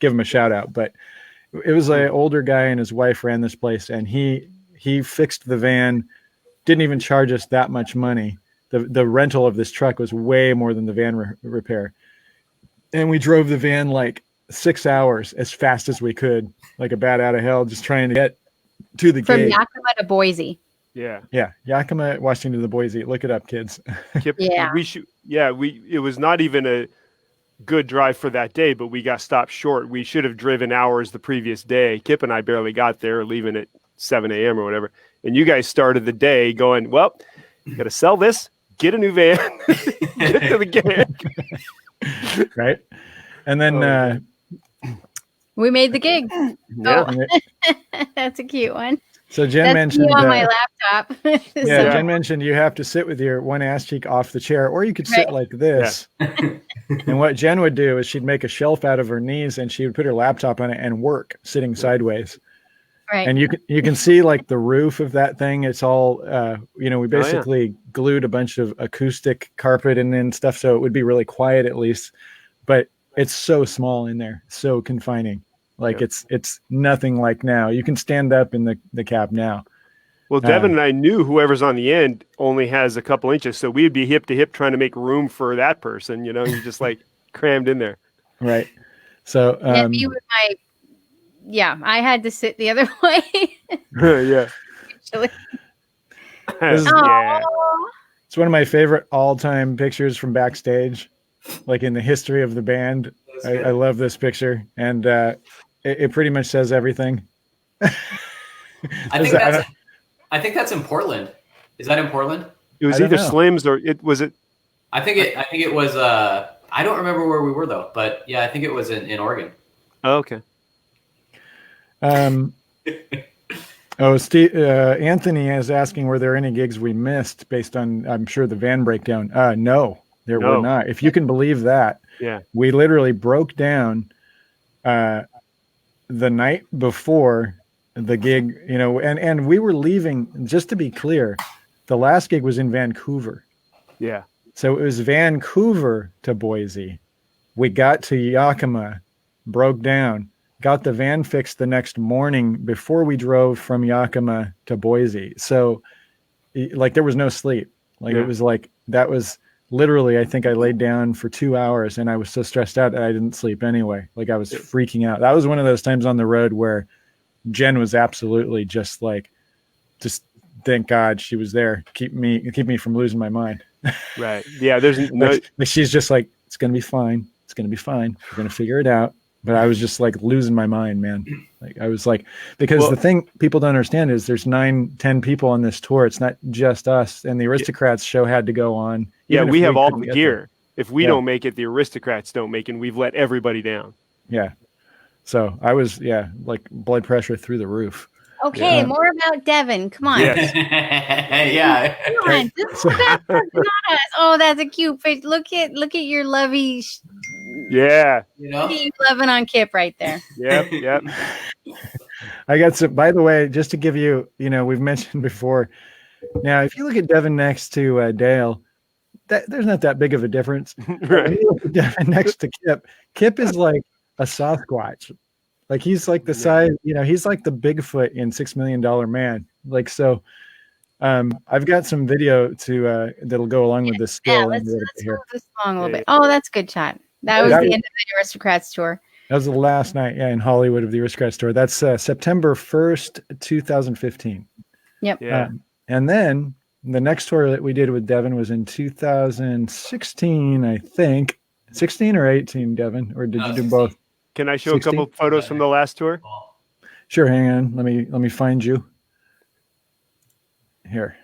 give him a shout out. But it was an older guy and his wife ran this place, and he fixed the van, didn't even charge us that much money. The rental of this truck was way more than the van repair. And we drove the van like 6 hours as fast as we could, like a bat out of hell, just trying to get to the From gate. Yakima to Boise. Yeah. Yeah. Yakima, Washington to Boise. Look it up, kids. Kip, Yeah. It was not even a good drive for that day, but we got stopped short. We should have driven hours the previous day. Kip and I barely got there, leaving at 7 a.m. or whatever. And you guys started the day going, well, got to sell this, get a new van, get to the gig. Right. And then, we made the gig. Yeah. Oh. That's a cute one. so Jen That's mentioned, me on my laptop. yeah, Jen mentioned you have to sit with your one ass cheek off the chair, or you could sit Right. like this. And what Jen would do is she'd make a shelf out of her knees and she would put her laptop on it and work sitting sideways. Right. And you can see like the roof of that thing. It's all, we basically glued a bunch of acoustic carpet and then stuff. So it would be really quiet at least, but it's so small in there, so confining. Like it's nothing like now. You can stand up in the cab now. Well, Devin and I knew whoever's on the end only has a couple inches. So we'd be hip to hip trying to make room for that person. You're just like crammed in there. Right. So, and me with I had to sit the other way. Yeah. Actually. This is- Yeah. it's one of my favorite all-time pictures from backstage, like in the history of the band. I love this picture, and it pretty much says everything. I think that's in Portland. Is that in Portland? It was I don't either know. Slim's or it was it. I think it was. I don't remember where we were though, but yeah, I think it was in Oregon. Oh, okay. Steve, Anthony is asking, were there any gigs we missed based on, I'm sure, the van breakdown? No, there were not. If you can believe that. Yeah. We literally broke down the night before the gig, and we were leaving, just to be clear, the last gig was in Vancouver. Yeah. So it was Vancouver to Boise. We got to Yakima, broke down, got the van fixed the next morning before we drove from Yakima to Boise. So like there was no sleep. Like it was like, that was literally, I think I laid down for 2 hours and I was so stressed out that I didn't sleep anyway. Like I was freaking out. That was one of those times on the road where Jen was absolutely just thank God she was there. Keep me from losing my mind. Right. Yeah. There's no. Like she's just like, it's going to be fine. It's going to be fine. We're going to figure it out. But I was just like losing my mind, man. Like I was like, because the thing people don't understand is there's 9-10 people on this tour. It's not just us. And the Aristocrats show had to go on. Yeah, we have all couldn't the get gear. there. If we don't make it, the Aristocrats don't make it. And we've let everybody down. Yeah. So I was, like blood pressure through the roof. Okay, more about Devin. Come on. Yes. Yeah. Come on. This is about us. Oh, that's a cute face. Look at your lovey. Yeah. Look at you loving on Kip right there. Yep. Yep. I got some, by the way, just to give you, we've mentioned before. Now, if you look at Devin next to Dale, there's not that big of a difference. Right. When you look at Devin next to Kip is like a Sasquatch. Like he's like the size, he's like the Bigfoot in $6 Million Man. Like, so I've got some video that'll go along with this skill. Yeah, let's move this along a little bit. Oh, that's a good shot. That was the end of the Aristocrats tour. That was the last night, in Hollywood of the Aristocrats tour. That's September 1st, 2015. Yep. Yeah. And then the next tour that we did with Devin was in 2016, I think. 16 or 18, Devin? Or did you do both? Can I show 16? a couple photos from the last tour? Sure, hang on. Let me find you. Here.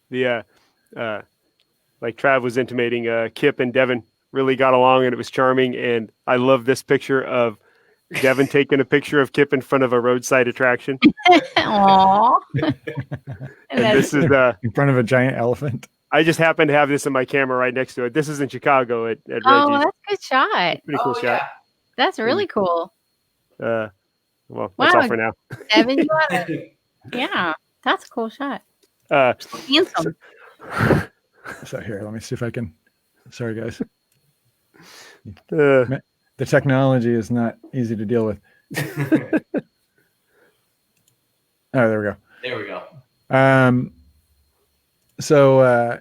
The like Trav was intimating, Kip and Devin really got along and it was charming. And I love this picture of Devin taking a picture of Kip in front of a roadside attraction. Aww. And this is in front of a giant elephant. I just happen to have this in my camera right next to it. This is in Chicago at Reggie's. Oh, that's a good shot. Pretty cool shot. That's really cool. Well, that's all for now. Devin, yeah, that's a cool shot. Handsome. So here, let me see if I can. Sorry, guys. Uh, The technology is not easy to deal with. Oh, there we go. There we go. So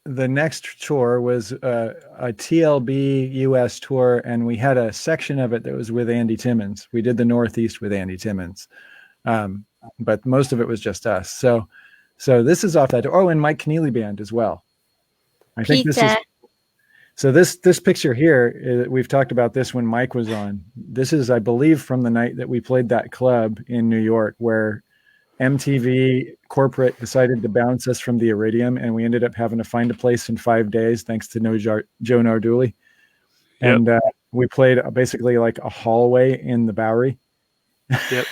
the next tour was a TLB US tour, and we had a section of it that was with Andy Timmons. We did the Northeast with Andy Timmons, but most of it was just us. So this is off that. Oh, and Mike Keneally Band as well. I think this is. So this picture here, we've talked about this when Mike was on. This is, I believe, from the night that we played that club in New York, where MTV corporate decided to bounce us from the Iridium, and we ended up having to find a place in 5 days, thanks to Joe Narduli. And we played basically like a hallway in the Bowery. Yep.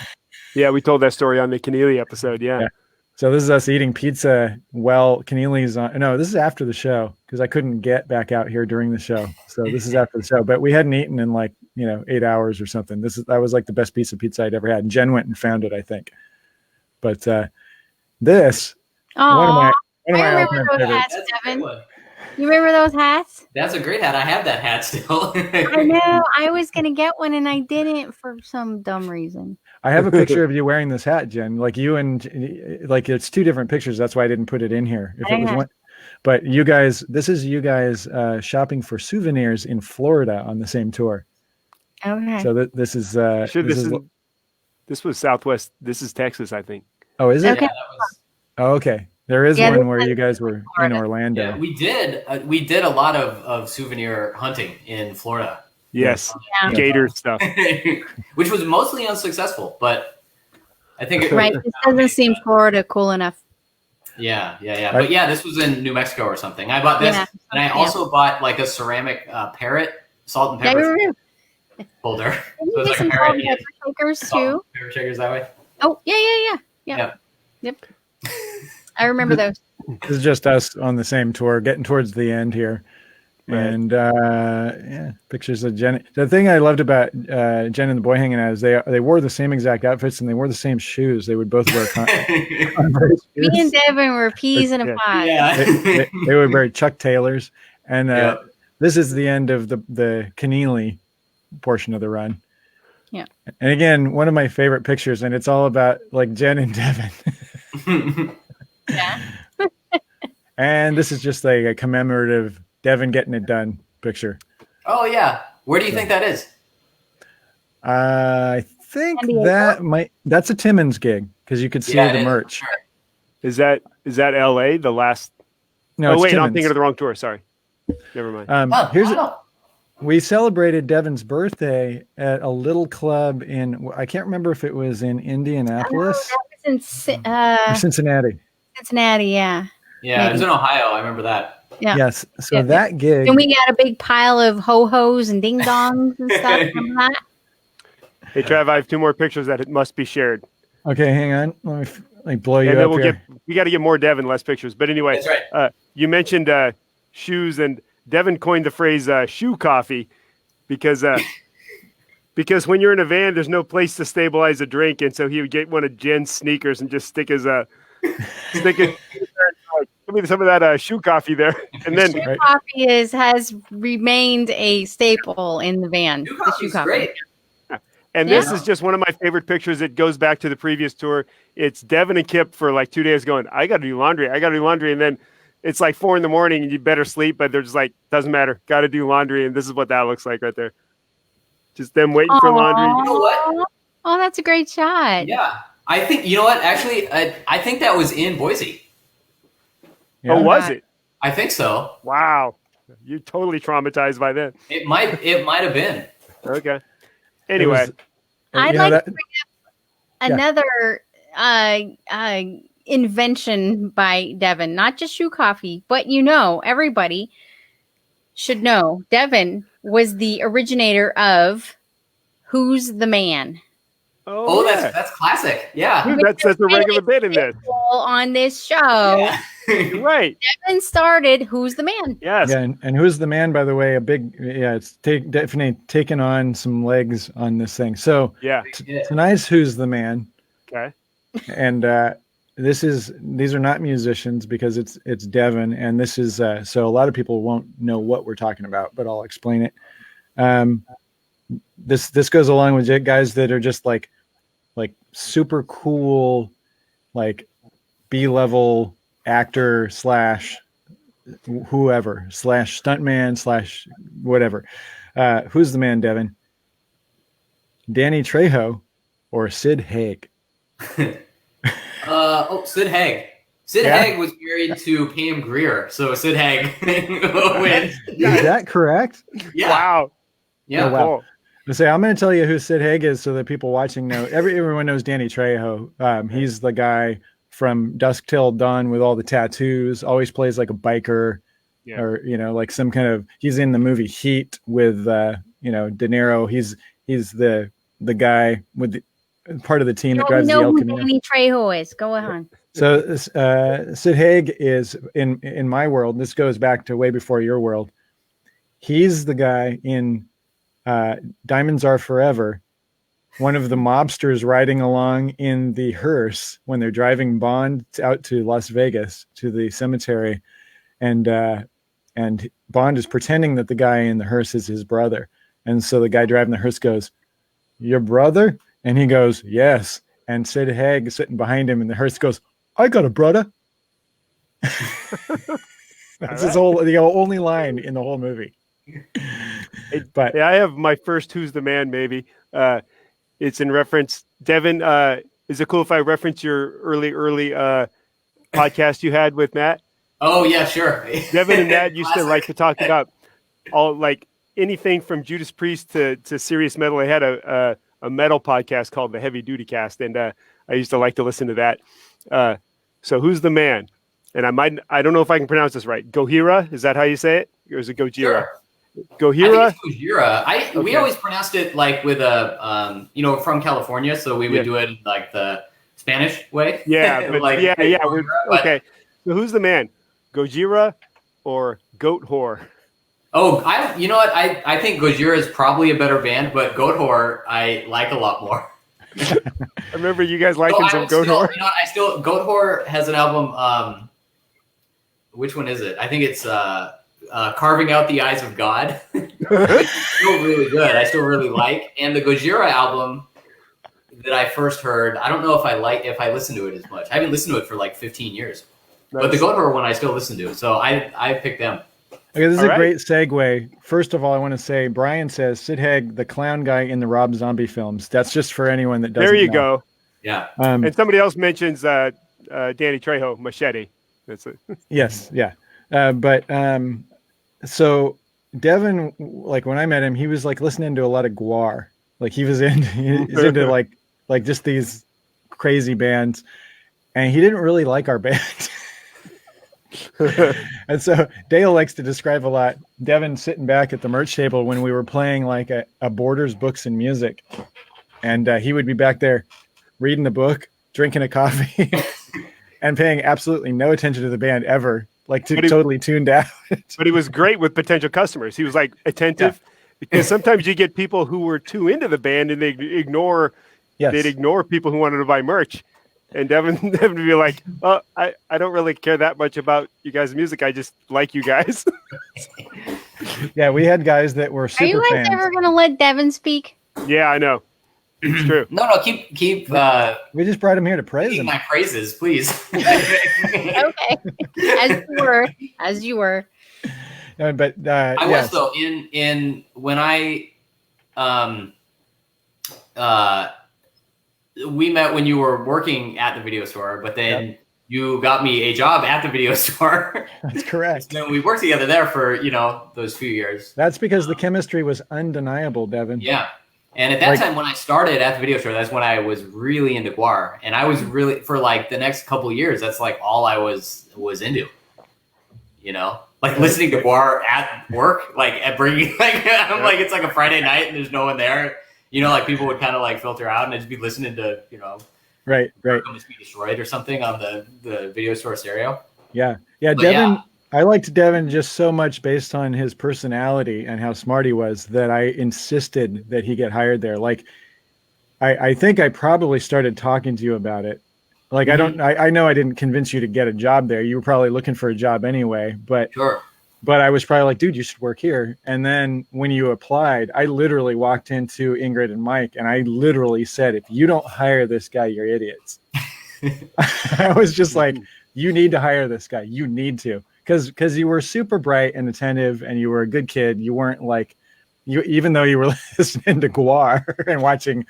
Yeah, we told that story on the Keneally episode. Yeah. So this is us eating pizza. Well, Keneally's on. No, this is after the show because I couldn't get back out here during the show. So this is after the show. But we hadn't eaten in 8 hours or something. That was like the best piece of pizza I'd ever had. And Jen went and found it, I think. But this, one of my all-time favorites. Devin. You remember those hats? That's a great hat. I have that hat still. I know. I was gonna get one and I didn't for some dumb reason. I have a picture of you wearing this hat, Jen. Like you and like it's two different pictures. That's why I didn't put it in here. If it was one, but you guys, this is you guys shopping for souvenirs in Florida on the same tour. Okay. So this is this was Southwest. This is Texas, I think. Oh, is it? Okay. Oh, okay. There is one where you guys were in Orlando. Yeah, we did a lot of souvenir hunting in Florida. Yes, gator stuff, which was mostly unsuccessful, but I think it doesn't seem Florida cool enough. Yeah. But yeah, this was in New Mexico or something. I bought this, and I also bought like a ceramic parrot, salt and pepper holder. So it's like a parrot. Pepper shakers too. Pepper shakers that way. Oh yeah. Yep. I remember those. This is just us on the same tour, getting towards the end here. Right. And pictures of Jen. The thing I loved about Jen and the boy hanging out is they wore the same exact outfits and they wore the same shoes. They would both wear Converse shoes. Me and Devin were peas in a pod. Yeah. they would wear Chuck Taylors. And this is the end of the Keneally portion of the run. Yeah. And again, one of my favorite pictures, and it's all about like Jen and Devin. Yeah. And this is just like a commemorative Devin getting it done picture. Oh yeah. Where do you think that is? I think that's a Timmons gig because you could see the merch. Sure. Is that LA? The last? No, wait, Timmons. I'm thinking of the wrong tour. Sorry, never mind. We celebrated Devin's birthday at a little club I can't remember if it was in Indianapolis. That was in Cincinnati. Cincinnati, yeah. Yeah, it was in Ohio. I remember that. Yeah. Yes. So that gig. And we got a big pile of ho-hos and ding-dongs and stuff. Remember that? Hey, Trav, I have 2 more pictures that it must be shared. Okay, hang on. Let me blow you up up here. We got to get more Devin, less pictures. But anyway, that's right. You mentioned shoes, and Devin coined the phrase shoe coffee because when you're in a van, there's no place to stabilize a drink. And so he would get one of Jen's sneakers and just stick his give me some of that shoe coffee there. And then shoe coffee has remained a staple in the van. The shoe coffee. Great. And this is just one of my favorite pictures. It goes back to the previous tour. It's Devin and Kip for like 2 days going, I got to do laundry. And then it's like 4 a.m. and you better sleep, but they're just like, doesn't matter. Got to do laundry. And this is what that looks like right there. Just them waiting for laundry. You know what? Oh, that's a great shot. Yeah. I think, you know what? Actually, I think that was in Boise. Yeah. Oh, was it? I think so. Wow. You're totally traumatized by that. It might have been. Okay. Anyway. I'd like to bring up another invention by Devin, not just shoe coffee, but everybody should know Devin was the originator of Who's the Man? Oh, yeah. that's classic. Yeah. That's a regular bit in this. On this show. Yeah. You're right. Devin started Who's the Man? Yes. Yeah, and Who's the Man, by the way, it's definitely taken on some legs on this thing. So Yeah. tonight's Who's the Man, Okay. and these are not musicians because it's Devin, and this is so a lot of people won't know what we're talking about, but I'll explain it. This goes along with guys that are just like super cool, like B-level actor / whoever / stuntman / whatever. Who's the man, Devin? Danny Trejo or Sid Haig? Sid Haig. Sid Haig was married to Pam Grier, so Sid Haig wins. Is that correct? Yeah. Wow. Yeah. Oh, wow. Cool. I'm going to tell you who Sid Haig is so that people watching know. Everyone knows Danny Trejo. He's the guy from Dusk Till Dawn with all the tattoos, always plays like a biker, or, like some kind of, he's in the movie Heat with, De Niro. He's the guy with part of the team that drives the El Camino. Danny Trejo is. Go on. So Sid Haig is in my world. This goes back to way before your world. He's the guy in Diamonds Are Forever, one of the mobsters riding along in the hearse when they're driving Bond out to Las Vegas to the cemetery, and Bond is pretending that the guy in the hearse is his brother, and so the guy driving the hearse goes, "Your brother?" And he goes, "Yes." And Sid Haig is sitting behind him, and the hearse goes, "I got a brother." That's the only line in the whole movie. But I have my first Who's the Man, maybe. It's in reference. Devin, is it cool if I reference your early podcast you had with Matt? Oh, yeah, sure. Devin and Matt used to like to talk about all like anything from Judas Priest to serious metal. I had a metal podcast called the Heavy Duty Cast, and I used to like to listen to that. So Who's the Man? And I don't know if I can pronounce this right. Gojira, is that how you say it? Or is it Gojira? Sure. Gojira? I think it's Gojira. We always pronounced it like with a, from California, so we would do it like the Spanish way. Yeah, but like, okay. So Who's the Man? Gojira or Goat Whore? Oh, you know what? I think Gojira is probably a better band, but Goat Whore I like a lot more. I remember you guys liking some Goat Whore. You know, Goat Whore has an album. Which one is it? I think it's Carving Out the Eyes of God. It's still really good. I still really like. And the Gojira album that I first heard, I don't know if I listen to it as much. I haven't listened to it for like 15 years. Nice. But the Goat Whore one I still listen to. So I picked them. Okay, this is a great segue. First of all, I want to say, Brian says Sid Haig, the clown guy in the Rob Zombie films. That's just for anyone that doesn't know. There you go. Yeah. And somebody else mentions Danny Trejo, Machete. That's it. Yes, yeah. So Devin, like when I met him, he was like listening to a lot of Gwar. Like he's into like just these crazy bands, and he didn't really like our band. And so Dale likes to describe a lot Devin sitting back at the merch table when we were playing like a Borders Books and Music, and he would be back there reading the book, drinking a coffee, and paying absolutely no attention to the band ever, like totally tuned out. But he was great with potential customers. He was like attentive, because sometimes you get people who were too into the band and they'd ignore people who wanted to buy merch. And Devin would be like, "Oh, I don't really care that much about you guys' music. I just like you guys." Yeah, we had guys that were super fans. Are you guys ever going to let Devin speak? Yeah, I know. It's true. No, keep. We just brought him here to praise him. My praises, please. Okay, as you were. No, but I was though in when I we met when you were working at the video store, but then you got me a job at the video store. That's correct. And we worked together there for those few years. That's because the chemistry was undeniable, Devin. Yeah. And at that time, when I started at the video store, that's when I was really into Gwar. And I was really, for like the next couple of years, that's like all I was into, like listening to Gwar at work, like at bringing, like, I'm like, it's like a Friday night and there's no one there. You know, like people would kind of like filter out and I'd just be listening to, you know, Right. Welcome to Be Destroyed or something on the video store stereo. Yeah. But Devin, yeah. I liked Devin just so much based on his personality and how smart he was that I insisted that he get hired there. Like, I think I probably started talking to you about it. Like, I know I didn't convince you to get a job there. You were probably looking for a job anyway, but Sure. But I was probably like, dude, you should work here. And then when you applied, I literally walked into Ingrid and Mike and I literally said, if you don't hire this guy, you're idiots. I was just like, you need to hire this guy. You need to. Because you were super bright and attentive and you were a good kid. You weren't like, even though you were listening to Guar and watching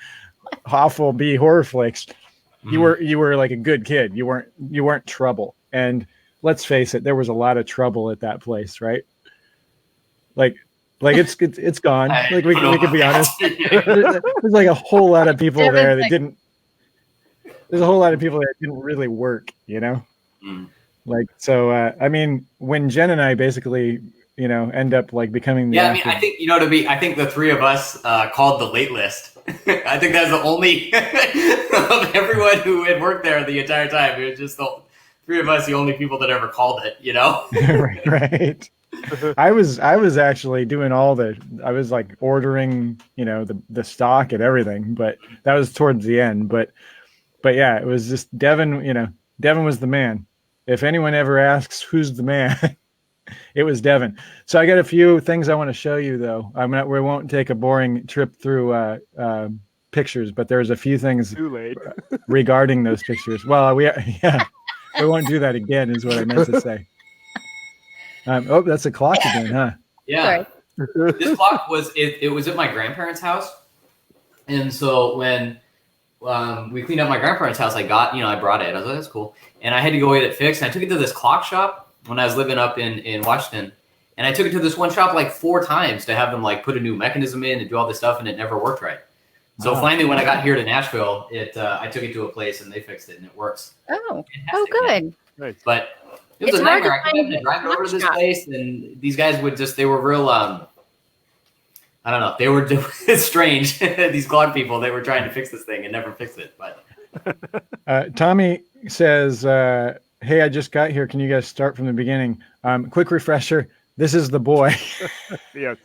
awful B horror flicks, you were like a good kid. You weren't trouble. And let's face it, there was a lot of trouble at that place, right? Like it's gone. Like we could be honest. There's like a whole lot of people there that didn't. There's a whole lot of people that didn't really work, you know. Like so. I mean, when Jen and I basically, you know, end up like becoming the. Yeah, I mean, I think I think the three of us called the late list. I think that's the only of everyone who had worked there the entire time. It was just the three of us, the only people that ever called it, you know? Right. I was actually doing I was like ordering, you know, the stock and everything, but that was towards the end. But yeah, it was just Devin, you know, Devin was the man. If anyone ever asks who's the man, it was Devin. So I got a few things I want to show you though. We won't take a boring trip through pictures, but there's a few things regarding those pictures. Well, we won't do that again, is what I meant to say. Oh, that's a clock again, huh? Yeah. Sorry. This clock was it was at my grandparents' house, and so when we cleaned up my grandparents' house, I brought it. I was like, that's cool, and I had to go get it fixed. And I took it to this clock shop when I was living up in Washington, and I took it to this one shop like 4 times to have them like put a new mechanism in and do all this stuff, and it never worked right. So finally, when I got here to Nashville, I took it to a place and they fixed it and it works. Oh, fantastic, good. Nice. But it was a nightmare. I kept driving over to this place, and these guys they were real. I don't know. They were strange. These clock people. They were trying to fix this thing and never fixed it. But Tommy says, "Hey, I just got here. Can you guys start from the beginning? Quick refresher. This is the boy." Yes,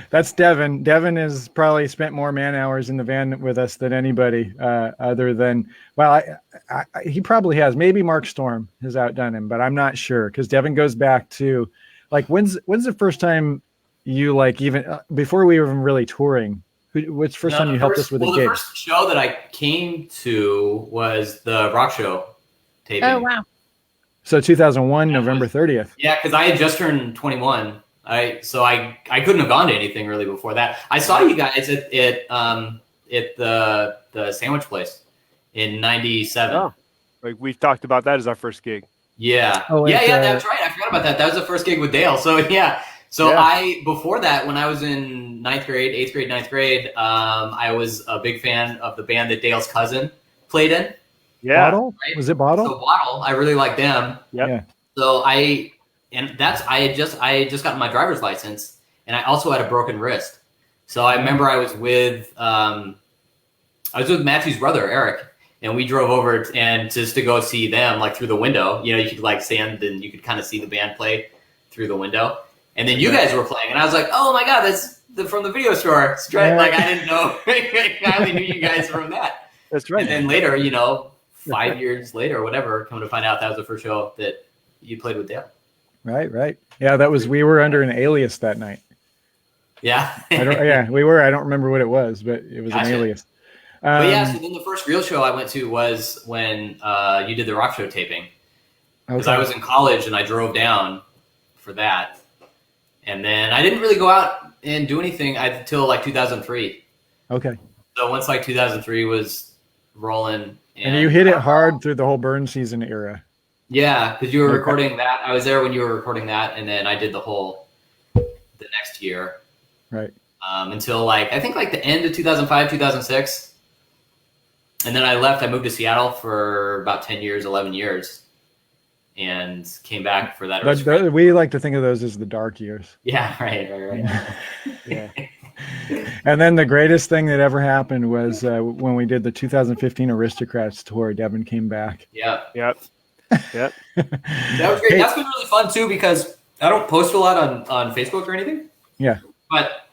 that's Devin. Devin has probably spent more man hours in the van with us than anybody, other than, well, he probably has. Maybe Mark Storm has outdone him, but I'm not sure because Devin goes back to, like, when's the first time you, like, even before we were even really touring? What's the first time you helped us with a gig? The first show that I came to was the rock show taping. Oh wow! So 2001, November 30th. Yeah, because I had just turned 21. I couldn't have gone to anything really before that. I saw you guys at the sandwich place in '97. Oh, like we've talked about that as our first gig. Yeah. That's right. I forgot about that. That was the first gig with Dale. So yeah. Before that, when I was in 8th grade, I was a big fan of the band that Dale's cousin played in. Yeah. Bottle? Right? Was it Bottle? So Bottle, I really liked them. Yep. Yeah. So I had just gotten my driver's license, and I also had a broken wrist. So I remember I was with Matthew's brother Eric, and we drove over and just to go see them like through the window. You know, you could like stand and you could kind of see the band play through the window. And then you guys were playing, and I was like, "Oh my god, that's from the video store." Like I didn't know. I only knew you guys from that. That's right. And then later, 5 years later, or whatever, come to find out that was the first show that you played with Dale. Right. Yeah, we were under an alias that night. Yeah. We were. I don't remember what it was, but it was an alias. But yeah, so then the first real show I went to was when you did the rock show taping. Because I was in college and I drove down for that. And then I didn't really go out and do anything until like 2003. Okay. So once like 2003 was rolling. And you hit it hard through the whole burn season era. Yeah, because you were recording that. I was there when you were recording that, and then I did the next year. Right. Until I think the end of 2005, 2006. And then I left. I moved to Seattle for about 10 years, 11 years. And came back for that. We like to think of those as the dark years. Yeah, right. Yeah. And then the greatest thing that ever happened was when we did the 2015 Aristocrats tour. Devin came back. Yeah. Yep. Yep. That was great. Hey. That's been really fun too because I don't post a lot on Facebook or anything. Yeah. But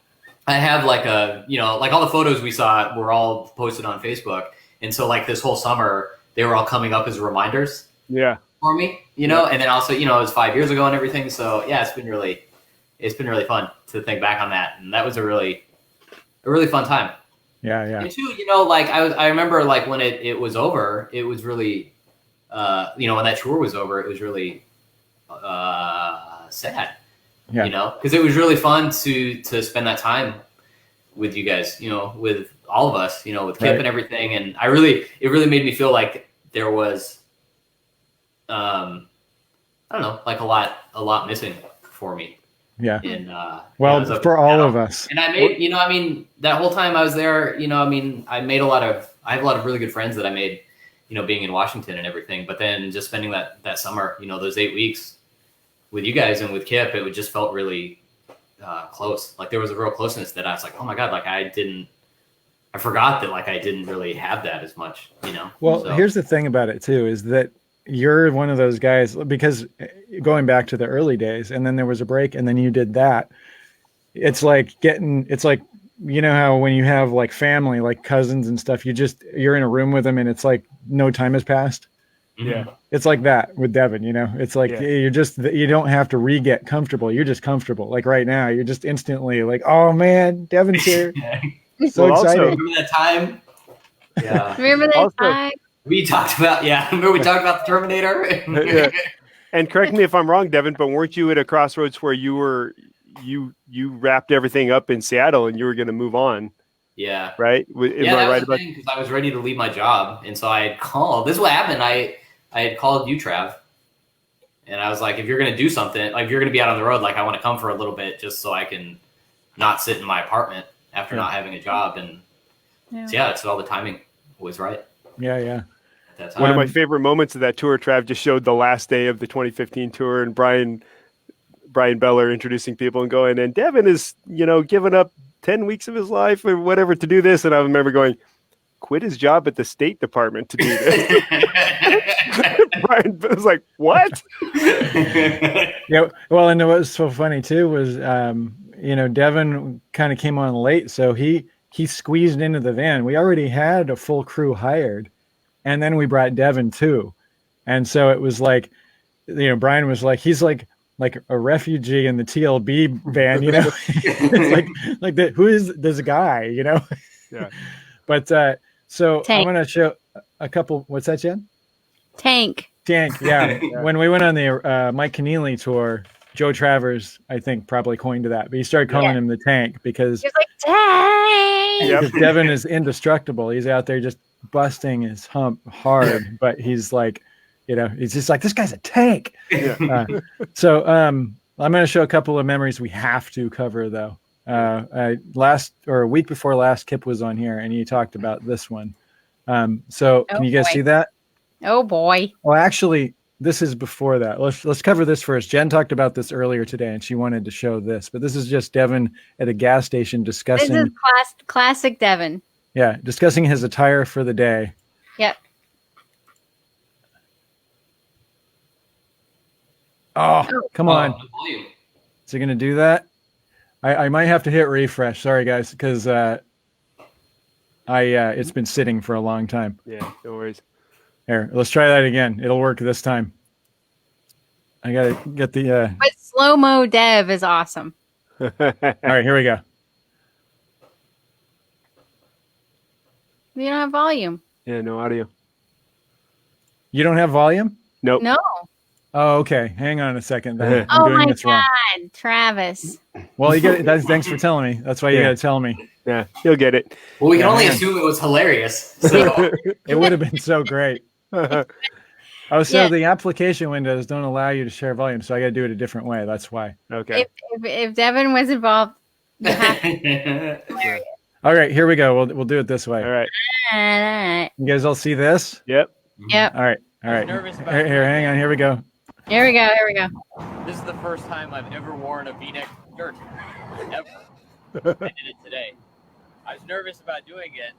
I have like like all the photos we saw were all posted on Facebook. And so like this whole summer, they were all coming up as reminders Yeah. for me, and then also, it was 5 years ago and everything. So yeah, it's been really fun to think back on that. And that was a really fun time. Yeah. Yeah. And too, I remember like when it was over, it was really, when that tour was over, it was really sad, Yeah. because it was really fun to spend that time with you guys, with all of us, with Kip Right. and everything. And it really made me feel like there was, I don't know, like a lot missing for me. Yeah. In, Well, as for all Seattle. of us. And I made, that whole time I was there, I have a lot of really good friends that I made, being in Washington and everything. But then just spending that summer, those 8 weeks with you guys and with Kip, it just felt really close. Like there was a real closeness that I was like, oh my God, like I forgot that like I didn't really have that as much, Well, So- here's the thing about it too, is that you're one of those guys, because going back to the early days and then there was a break and then you did that. It's like how when you have like family, like cousins and stuff, you're in a room with them and it's like no time has passed. Yeah. It's like that with Devin, it's like Yeah. you don't have to get comfortable. You're just comfortable. Like right now, you're just instantly like, oh man, Devin's here. So Well, also- excited. Remember that time? Yeah. Remember that Also- time? We talked about, remember we talked about the Terminator? Yeah. And correct me if I'm wrong, Devin, but weren't you at a crossroads where you wrapped everything up in Seattle and you were going to move on, Yeah. right? Am Yeah, I that right was about? the thing, because I was ready to leave my job. And so I had called. This is what happened. I had called you, Trav. And I was like, if you're going to do something, like if you're going to be out on the road, like I want to come for a little bit just so I can not sit in my apartment after not having a job. And so all the timing was right Yeah. at that time. One of my favorite moments of that tour, Trav just showed the last day of the 2015 tour and Brian Beller introducing people and going, and Devin is, giving up 10 weeks of his life or whatever to do this. And I remember going, quit his job at the State Department to do this. Brian was like, what? Yeah. Well, and what was so funny too was, Devin kind of came on late. So he squeezed into the van. We already had a full crew hired. And then we brought Devin too. And so it was like, Brian was like, he's like a refugee in the TLB van, it's like who is this guy, Yeah. But so Tank. I'm going to show a couple. What's that, Jen? Tank. Tank. Yeah. When we went on the Mike Keneally tour, Joe Travers, I think, probably coined that, but he started calling him the Tank because He was like, Tank. Yep. because Devin is indestructible. He's out there just busting his hump hard, but he's like, he's just like, this guy's a tank. Yeah. So I'm going to show a couple of memories we have to cover though. A week before last, Kip was on here and he talked about this one. So can you guys see that? Oh boy. Well, actually, this is before that. Let's cover this first. Jen talked about this earlier today and she wanted to show this, but this is just Devin at a gas station This discussing. is classic Devin. Yeah, discussing his attire for the day. Yep. Oh, come on. The volume. Is it going to do that? I might have to hit refresh. Sorry, guys, because it's been sitting for a long time. Yeah. No worries. Here, let's try that again. It'll work this time. I got to get the... But slow-mo Dev is awesome. All right, here we go. You don't have volume. Yeah. No audio. You don't have volume? Nope. No. Oh, okay. Hang on a second. Then. Oh I'm doing my this wrong. God, Travis. Well, you get it. Thanks for telling me. That's why you Yeah. got to tell me. Yeah. You'll get it. Well, we can Yeah, only man. assume it was hilarious. So It would have been so great. Oh, so Yeah. the application windows don't allow you to share volume, so I got to do it a different way. That's why. Okay. If Devin was involved, you have All right, here we go. We'll do it this way. All right. to. You guys all see this? Yep. Yep. All right. Nervous about Here, hang on. Here we go. Here we go. Here we go. This is the first time I've ever worn a V-neck shirt. Ever. I did it today. I was nervous about doing it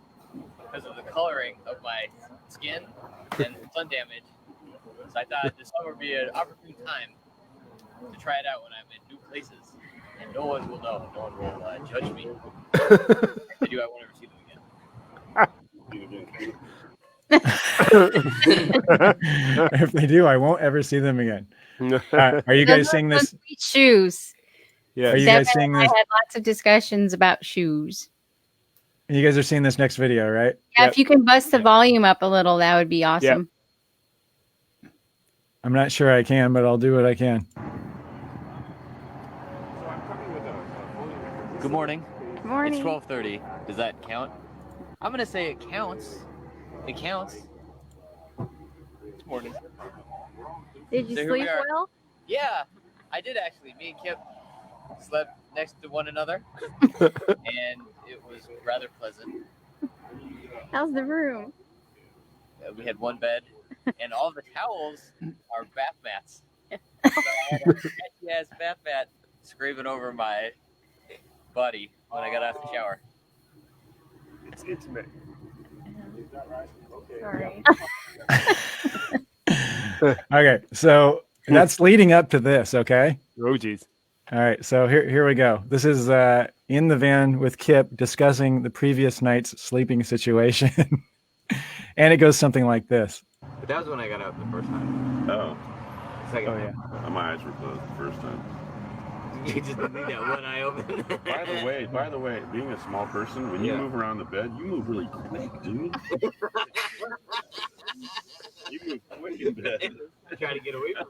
because of the coloring of my skin and sun damage. So I thought this summer would be an opportune time to try it out when I'm in new places. And no one will know. No one will judge me. If they do, I won't ever see them again. If they do, I won't ever see them again. Are you guys seeing this? Sweet shoes. Yeah. Are you Devin guys seeing and I this? had lots of discussions about shoes. You guys are seeing this next video, right? Yeah, if you can bust the volume up a little, that would be awesome. I'm not sure I can, but I'll do what I can. Good morning. Good morning. It's 12:30. Does that count? I'm gonna say it counts. It counts. Good morning. Did you So here sleep we are. well? Yeah, I did actually. Me and Kip slept next to one another, and it was rather pleasant. How's the room? We had one bed, and all the towels are bath mats. So I had a sketchy-ass bath mat scraping over my body when I got out of the shower. It's intimate. Sorry. Okay, so that's leading up to this, okay? Oh, geez. All right, so here we go. This is in the van with Kip discussing the previous night's sleeping situation. And it goes something like this. But that was when I got out the first time. Oh, Second Oh, time. yeah. my eyes were closed the first time. You just need that one eye open. By the way, being a small person, when you Yeah. move around the bed, you move really quick, dude. You move quick in bed. Trying to get away from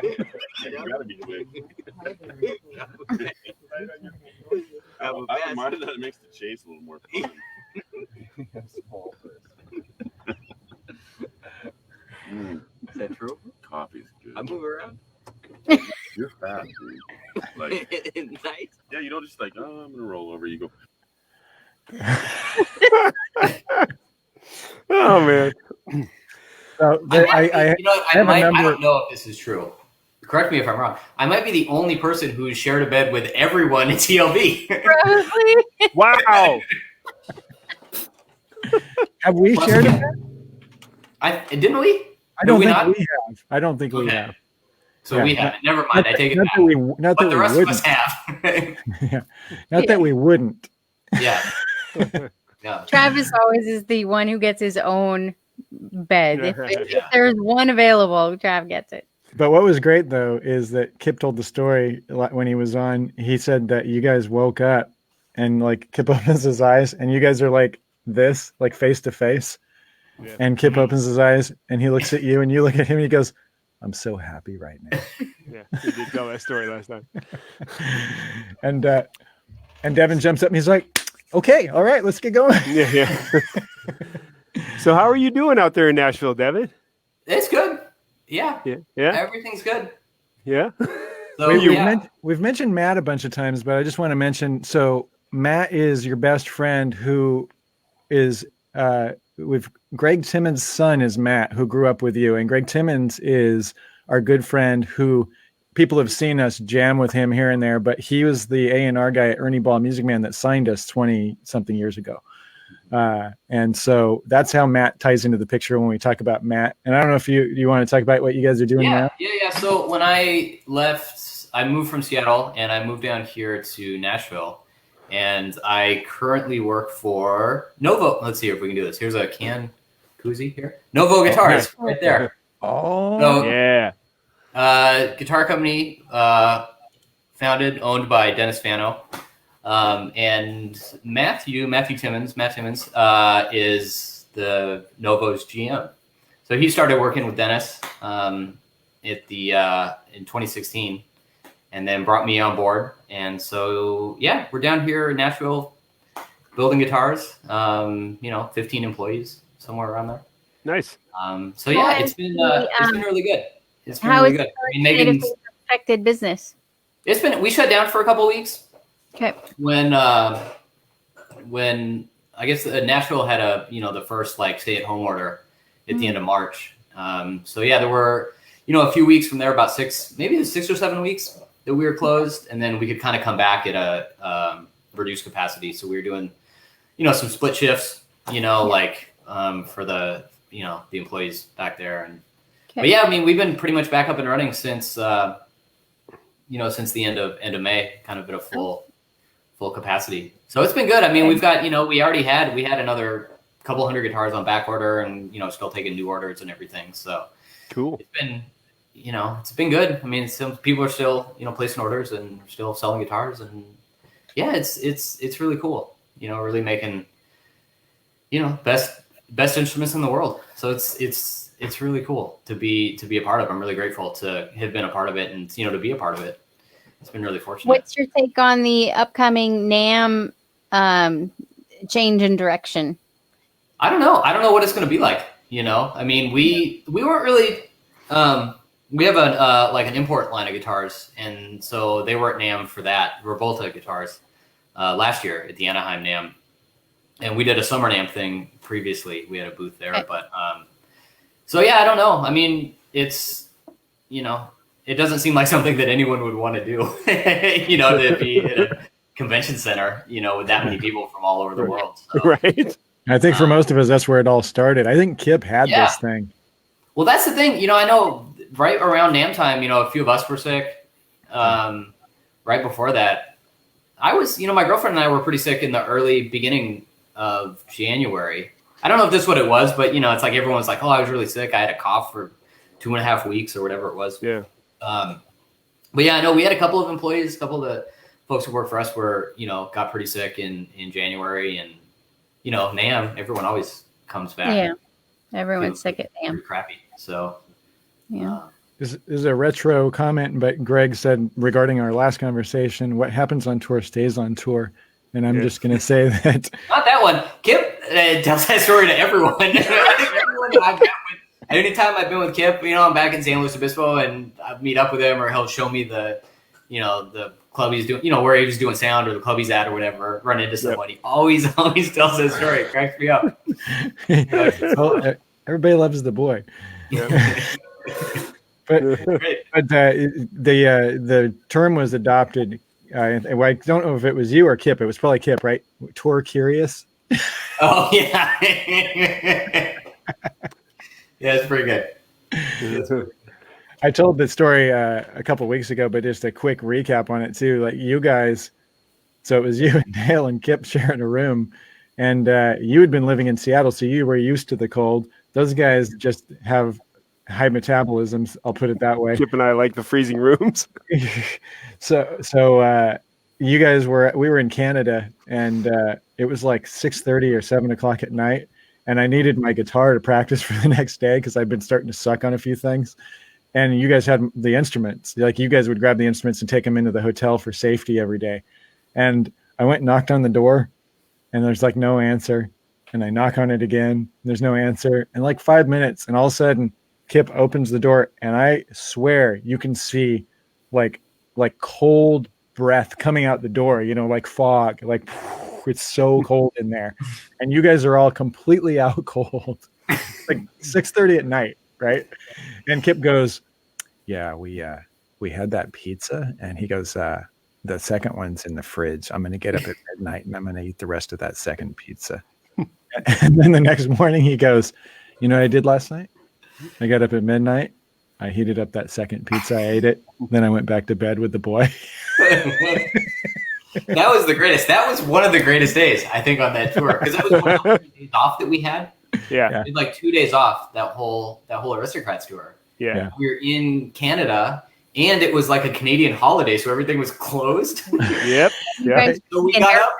you. You gotta be quick. I'm a I mess. don't mind that it makes the chase a little more fun. Is that true? Coffee's good. I move around. You're fat, dude. Like, Nice. yeah, you don't just like, oh, I'm gonna roll over. You go. Oh, man. So I, there, might be- I you know, have a I number- don't know if this is true. Correct me if I'm wrong. I might be the only person who's shared a bed with everyone in TLB. Probably. Wow. have we Plus- shared it? Didn't we? I don't we think not? we have. I don't think we Okay. have. So Yeah. we haven't. Never mind. I take it Not back. that we, not But that the we rest of us wouldn't. have. Yeah. Not that we wouldn't. Yeah. Yeah. Travis always is the one who gets his own bed. If Yeah. there's one available, Trav gets it. But what was great though is that Kip told the story when he was on. He said that you guys woke up and like Kip opens his eyes and you guys are like this, like face to face. Yeah. And Kip opens his eyes and he looks at you and you look at him and he goes, "I'm so happy right now." Yeah, he did tell that story last time. And Devin jumps up and he's like, "Okay, all right, let's get going." Yeah, yeah. So how are you doing out there in Nashville, Devin? It's good. Yeah. Yeah, yeah, Everything's good. yeah. So We've mentioned Matt a bunch of times, but I just want to mention, so Matt is your best friend who is with Greg Timmons' son is Matt, who grew up with you. And Greg Timmons is our good friend who people have seen us jam with him here and there, but he was the A&R guy at Ernie Ball Music Man that signed us 20 something years ago. And so that's how Matt ties into the picture when we talk about Matt. And I don't know if you want to talk about what you guys are doing now. Yeah. So when I left, I moved from Seattle and I moved down here to Nashville. And I currently work for Novo. Let's see if we can do this. Here's a can koozie here. Novo Guitars right there. Oh, So, Yeah. Guitar company founded, owned by Dennis Fano. And Matt Timmons is the Novo's GM. So he started working with Dennis in 2016 and then brought me on board. And so, yeah, we're down here in Nashville building guitars, 15 employees, somewhere around there. Nice. So yeah, it's been really good. It's been How really is good. it I mean, Megan's, affected business? we shut down for a couple of weeks. Okay. When I guess Nashville had the first stay at home order at the end of March. So yeah, there were a few weeks from there, about 6 or 7 weeks that we were closed, and then we could kind of come back at a reduced capacity. So we were doing some split shifts, like for the the employees back there. And Okay. but yeah, I mean, we've been pretty much back up and running since since the end of May, kind of at a full capacity. So it's been good. I mean, we've got we had another couple hundred guitars on back order, and still taking new orders and everything. So Cool. it's been it's been good. I mean, some people are still placing orders and still selling guitars, and yeah, it's really cool. Really making best instruments in the world. So it's really cool to be a part of. I'm really grateful to have been a part of it, and to be a part of it. It's been really fortunate. What's your take on the upcoming NAMM change in direction? I don't know. I don't know what it's going to be like. I mean, we weren't really. We have an import line of guitars, and so they were at NAMM for that. Revolta guitars last year at the Anaheim NAMM, and we did a summer NAMM thing previously. We had a booth there, but so yeah, I don't know. I mean, it's it doesn't seem like something that anyone would want to do. To be at a convention center, with that many people from all over the world. So. Right. I think for most of us, that's where it all started. I think Kip had this thing. Well, that's the thing. I know right around NAMM time, a few of us were sick. Right before that, I was, my girlfriend and I were pretty sick in the early beginning of January. I don't know if this is what it was, but it's like everyone's like, oh, I was really sick. I had a cough for 2.5 weeks or whatever it was. Yeah. But yeah, I know we had a couple of employees, a couple of the folks who work for us were, got pretty sick in January, and NAMM, everyone always comes back. Yeah, everyone's sick at NAMM. Crappy. So yeah. This is a retro comment, but Greg said regarding our last conversation, what happens on tour stays on tour. And I'm just going to say that. Not that one. Kip tells that story to everyone. I think everyone that I've met with, anytime I've been with Kip, I'm back in San Luis Obispo, and I meet up with him, or he'll show me the club he's doing, where he was doing sound, or the club he's at, or whatever. Run into somebody. Yep. Always tells that story. It cracks me up. Well, everybody loves the boy. Yeah. but the term was adopted. I don't know if it was you or Kip. It was probably Kip, right? Tour curious. Oh yeah. Yeah, it's pretty good. I told the story a couple of weeks ago, but just a quick recap on it too. Like you guys, so it was you and Dale and Kip sharing a room, and you had been living in Seattle, so you were used to the cold. Those guys just have high metabolisms. I'll put it that way. Kip and I like the freezing rooms. So you guys we were in Canada, and it was like 6:30 or 7 o'clock at night, and I needed my guitar to practice for the next day because I've been starting to suck on a few things. And you guys had the instruments. Like you guys would grab the instruments and take them into the hotel for safety every day. And I went and knocked on the door, and there's like no answer. And I knock on it again, and there's no answer. And like 5 minutes, and all of a sudden, Kip opens the door, and I swear you can see like cold breath coming out the door, like fog, like it's so cold in there. And you guys are all completely out cold, like 6:30 at night, right? And Kip goes, yeah, we had that pizza. And he goes, the second one's in the fridge. I'm going to get up at midnight, and I'm going to eat the rest of that second pizza. And then the next morning he goes, what I did last night? I got up at midnight. I heated up that second pizza. I ate it. Then I went back to bed with the boy. That was the greatest. That was one of the greatest days, I think, on that tour. Because it was one of the days off that we had. Yeah. We had like 2 days off that whole Aristocrats tour. Yeah. We were in Canada, and it was like a Canadian holiday, so everything was closed. Yep. Yeah. So we got up.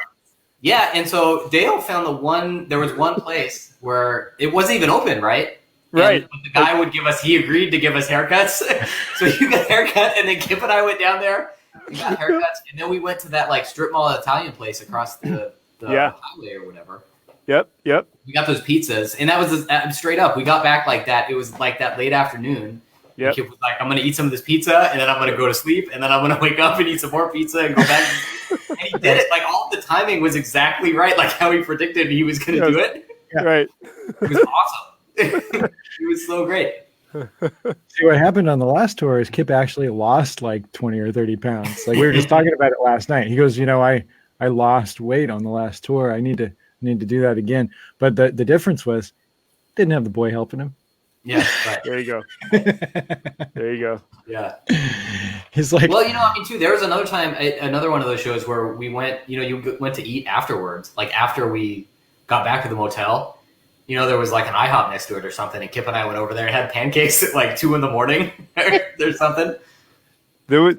Yeah, and so Dale found there was one place where it wasn't even open, right? Right. And the guy he agreed to give us haircuts. So you got a haircut, and then Kip and I went down there, we got haircuts, and then we went to that like strip mall Italian place across the highway or whatever. Yep. We got those pizzas, and that was straight up. We got back like that. It was like that late afternoon. Yep. Kip was like, I'm going to eat some of this pizza, and then I'm going to go to sleep, and then I'm going to wake up and eat some more pizza and go back. And he did it. Like, all the timing was exactly right, like how he predicted he was going to do it. Yeah. Right. It was awesome. It was so great. See, what happened on the last tour is Kip actually lost like 20 or 30 pounds. Like we were just talking about it last night. He goes, I lost weight on the last tour. I need need to do that again. But the difference was, didn't have the boy helping him. Yeah, right. There you go. There you go. Yeah. He's like, well, I mean, too, there was another time, another one of those shows where we went, you went to eat afterwards, like after we got back to the motel. There was like an IHOP next to it or something, and Kip and I went over there and had pancakes at like 2 a.m. or something. There was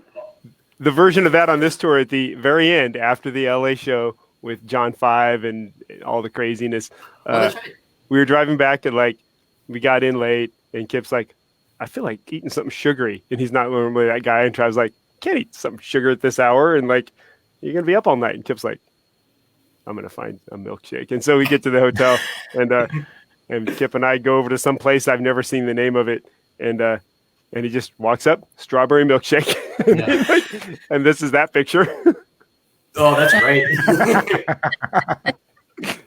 the version of that on this tour at the very end, after the LA show with John 5 and all the craziness. That's right. We were driving back and like we got in late, and Kip's like, I feel like eating something sugary, and he's not normally that guy. And Trav's like, can't eat something sugar at this hour, and like you're gonna be up all night. And Kip's like, I'm gonna find a milkshake. And so we get to the hotel, and Kip and I go over to some place I've never seen the name of it, and he just walks up, strawberry milkshake, and this is that picture. Oh, that's great.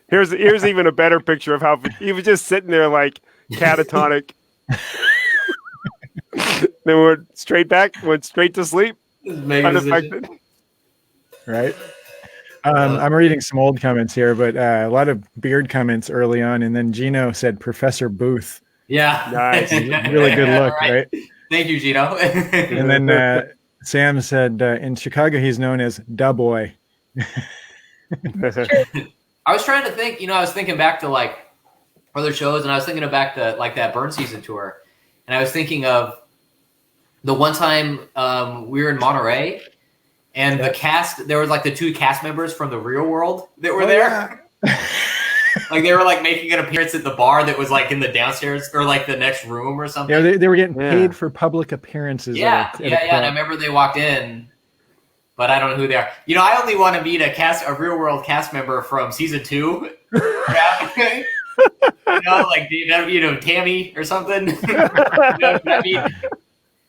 Here's even a better picture of how he was just sitting there like catatonic. Then went straight to sleep, unaffected. Right. I'm reading some old comments here, but a lot of beard comments early on, and then Gino said Professor Booth. Yeah, nice, really good look, right? Thank you, Gino. And then Sam said in Chicago he's known as Da Boy. I was trying to think. I was thinking back to like other shows, and I was thinking back to like that Burn Season tour, and I was thinking of the one time we were in Monterey. And the cast, there was like the 2 cast members from The Real World that were there. Yeah. Like they were like making an appearance at the bar that was like in the downstairs or like the next room or something. Yeah, they were getting paid for public appearances. Yeah. And I remember they walked in, but I don't know who they are. I only want to meet a Real World cast member from season 2. Like Tammy or something.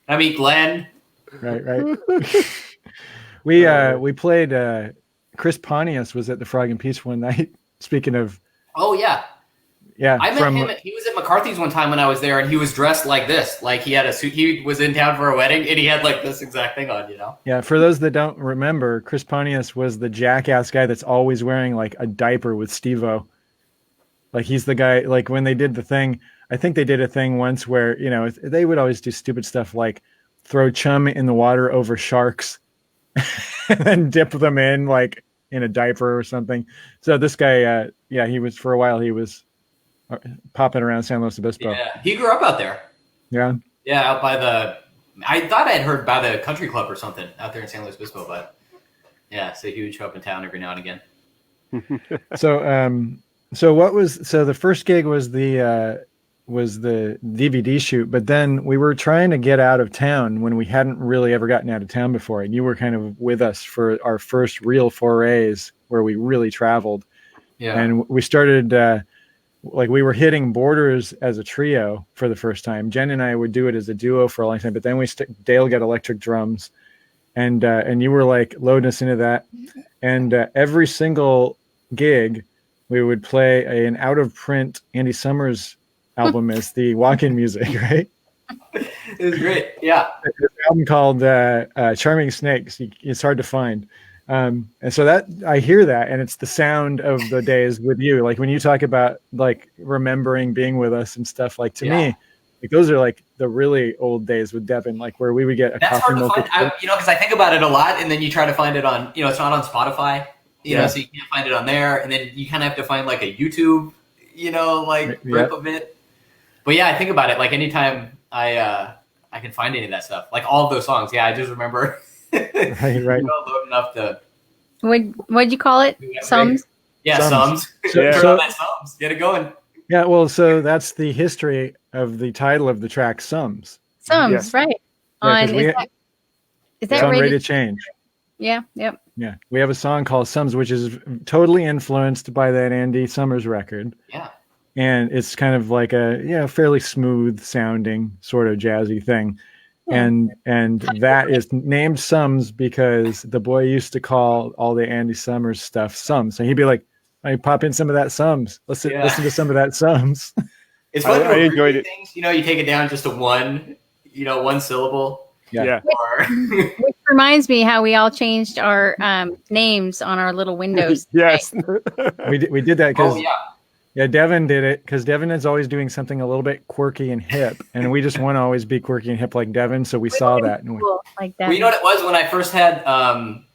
I meet Glenn. Right. We played Chris Pontius was at the Frog and Peach one night. Speaking of, yeah, I met him. He was at McCarthy's one time when I was there, and he was dressed like this, like he had a suit. He was in town for a wedding, and he had like this exact thing on. Yeah, for those that don't remember, Chris Pontius was the jackass guy that's always wearing like a diaper with Steve-O. Like he's the guy. Like when they did the thing, I think they did a thing once where they would always do stupid stuff like throw chum in the water over sharks. And then dip them in like in a diaper or something. So this guy, he was for a while. He was popping around San Luis Obispo. Yeah, he grew up out there. Yeah, out by the. I thought I'd heard by the country club or something out there in San Luis Obispo, but yeah, it's a huge up in town every now and again. So the first gig was the DVD shoot, but then we were trying to get out of town when we hadn't really ever gotten out of town before. And you were kind of with us for our first real forays where we really traveled. Yeah. And we started, we were hitting borders as a trio for the first time. Jen and I would do it as a duo for a long time, but then Dale got electric drums and you were like loading us into that. And every single gig we would play an out of print Andy Summers album as the walk-in music, right? It was great. Yeah. This album called Charming Snakes. It's hard to find. And so that I hear that, and it's the sound of the days with you. Like when you talk about like remembering being with us and stuff, like to me, like those are like the really old days with Devin, like where we would get a That's coffee hard to find. Because I think about it a lot, and then you try to find it on, it's not on Spotify, so you can't find it on there, and then you kind of have to find like a YouTube, rip of it. But yeah, I think about it like anytime I can find any of that stuff, like all of those songs. Yeah, I just remember right. Loading up the what'd you call it? Sums? Yeah, Sums. Turn on that Sums. Get it going. Yeah, well, so that's the history of the title of the track, Sums. Sums, right? Yeah, is that on Ready to Change? Yeah. Yep. Yeah, we have a song called Sums, which is totally influenced by that Andy Summers record. Yeah. And it's kind of like a fairly smooth sounding sort of jazzy thing. Yeah. And that is named Sums because the boy used to call all the Andy Summers stuff Sums. So he'd be like, I pop in some of that Sums. Listen to some of that Sums. It's fun. I enjoyed it. Things, you take it down just to one syllable. Yeah. reminds me how we all changed our names on our little windows. Yes. We did that because Oh yeah. yeah, Devin did it because Devin is always doing something a little bit quirky and hip, and we just want to always be quirky and hip like Devin. So we saw that, and Cool, like that. Well, you know what it was when I first had an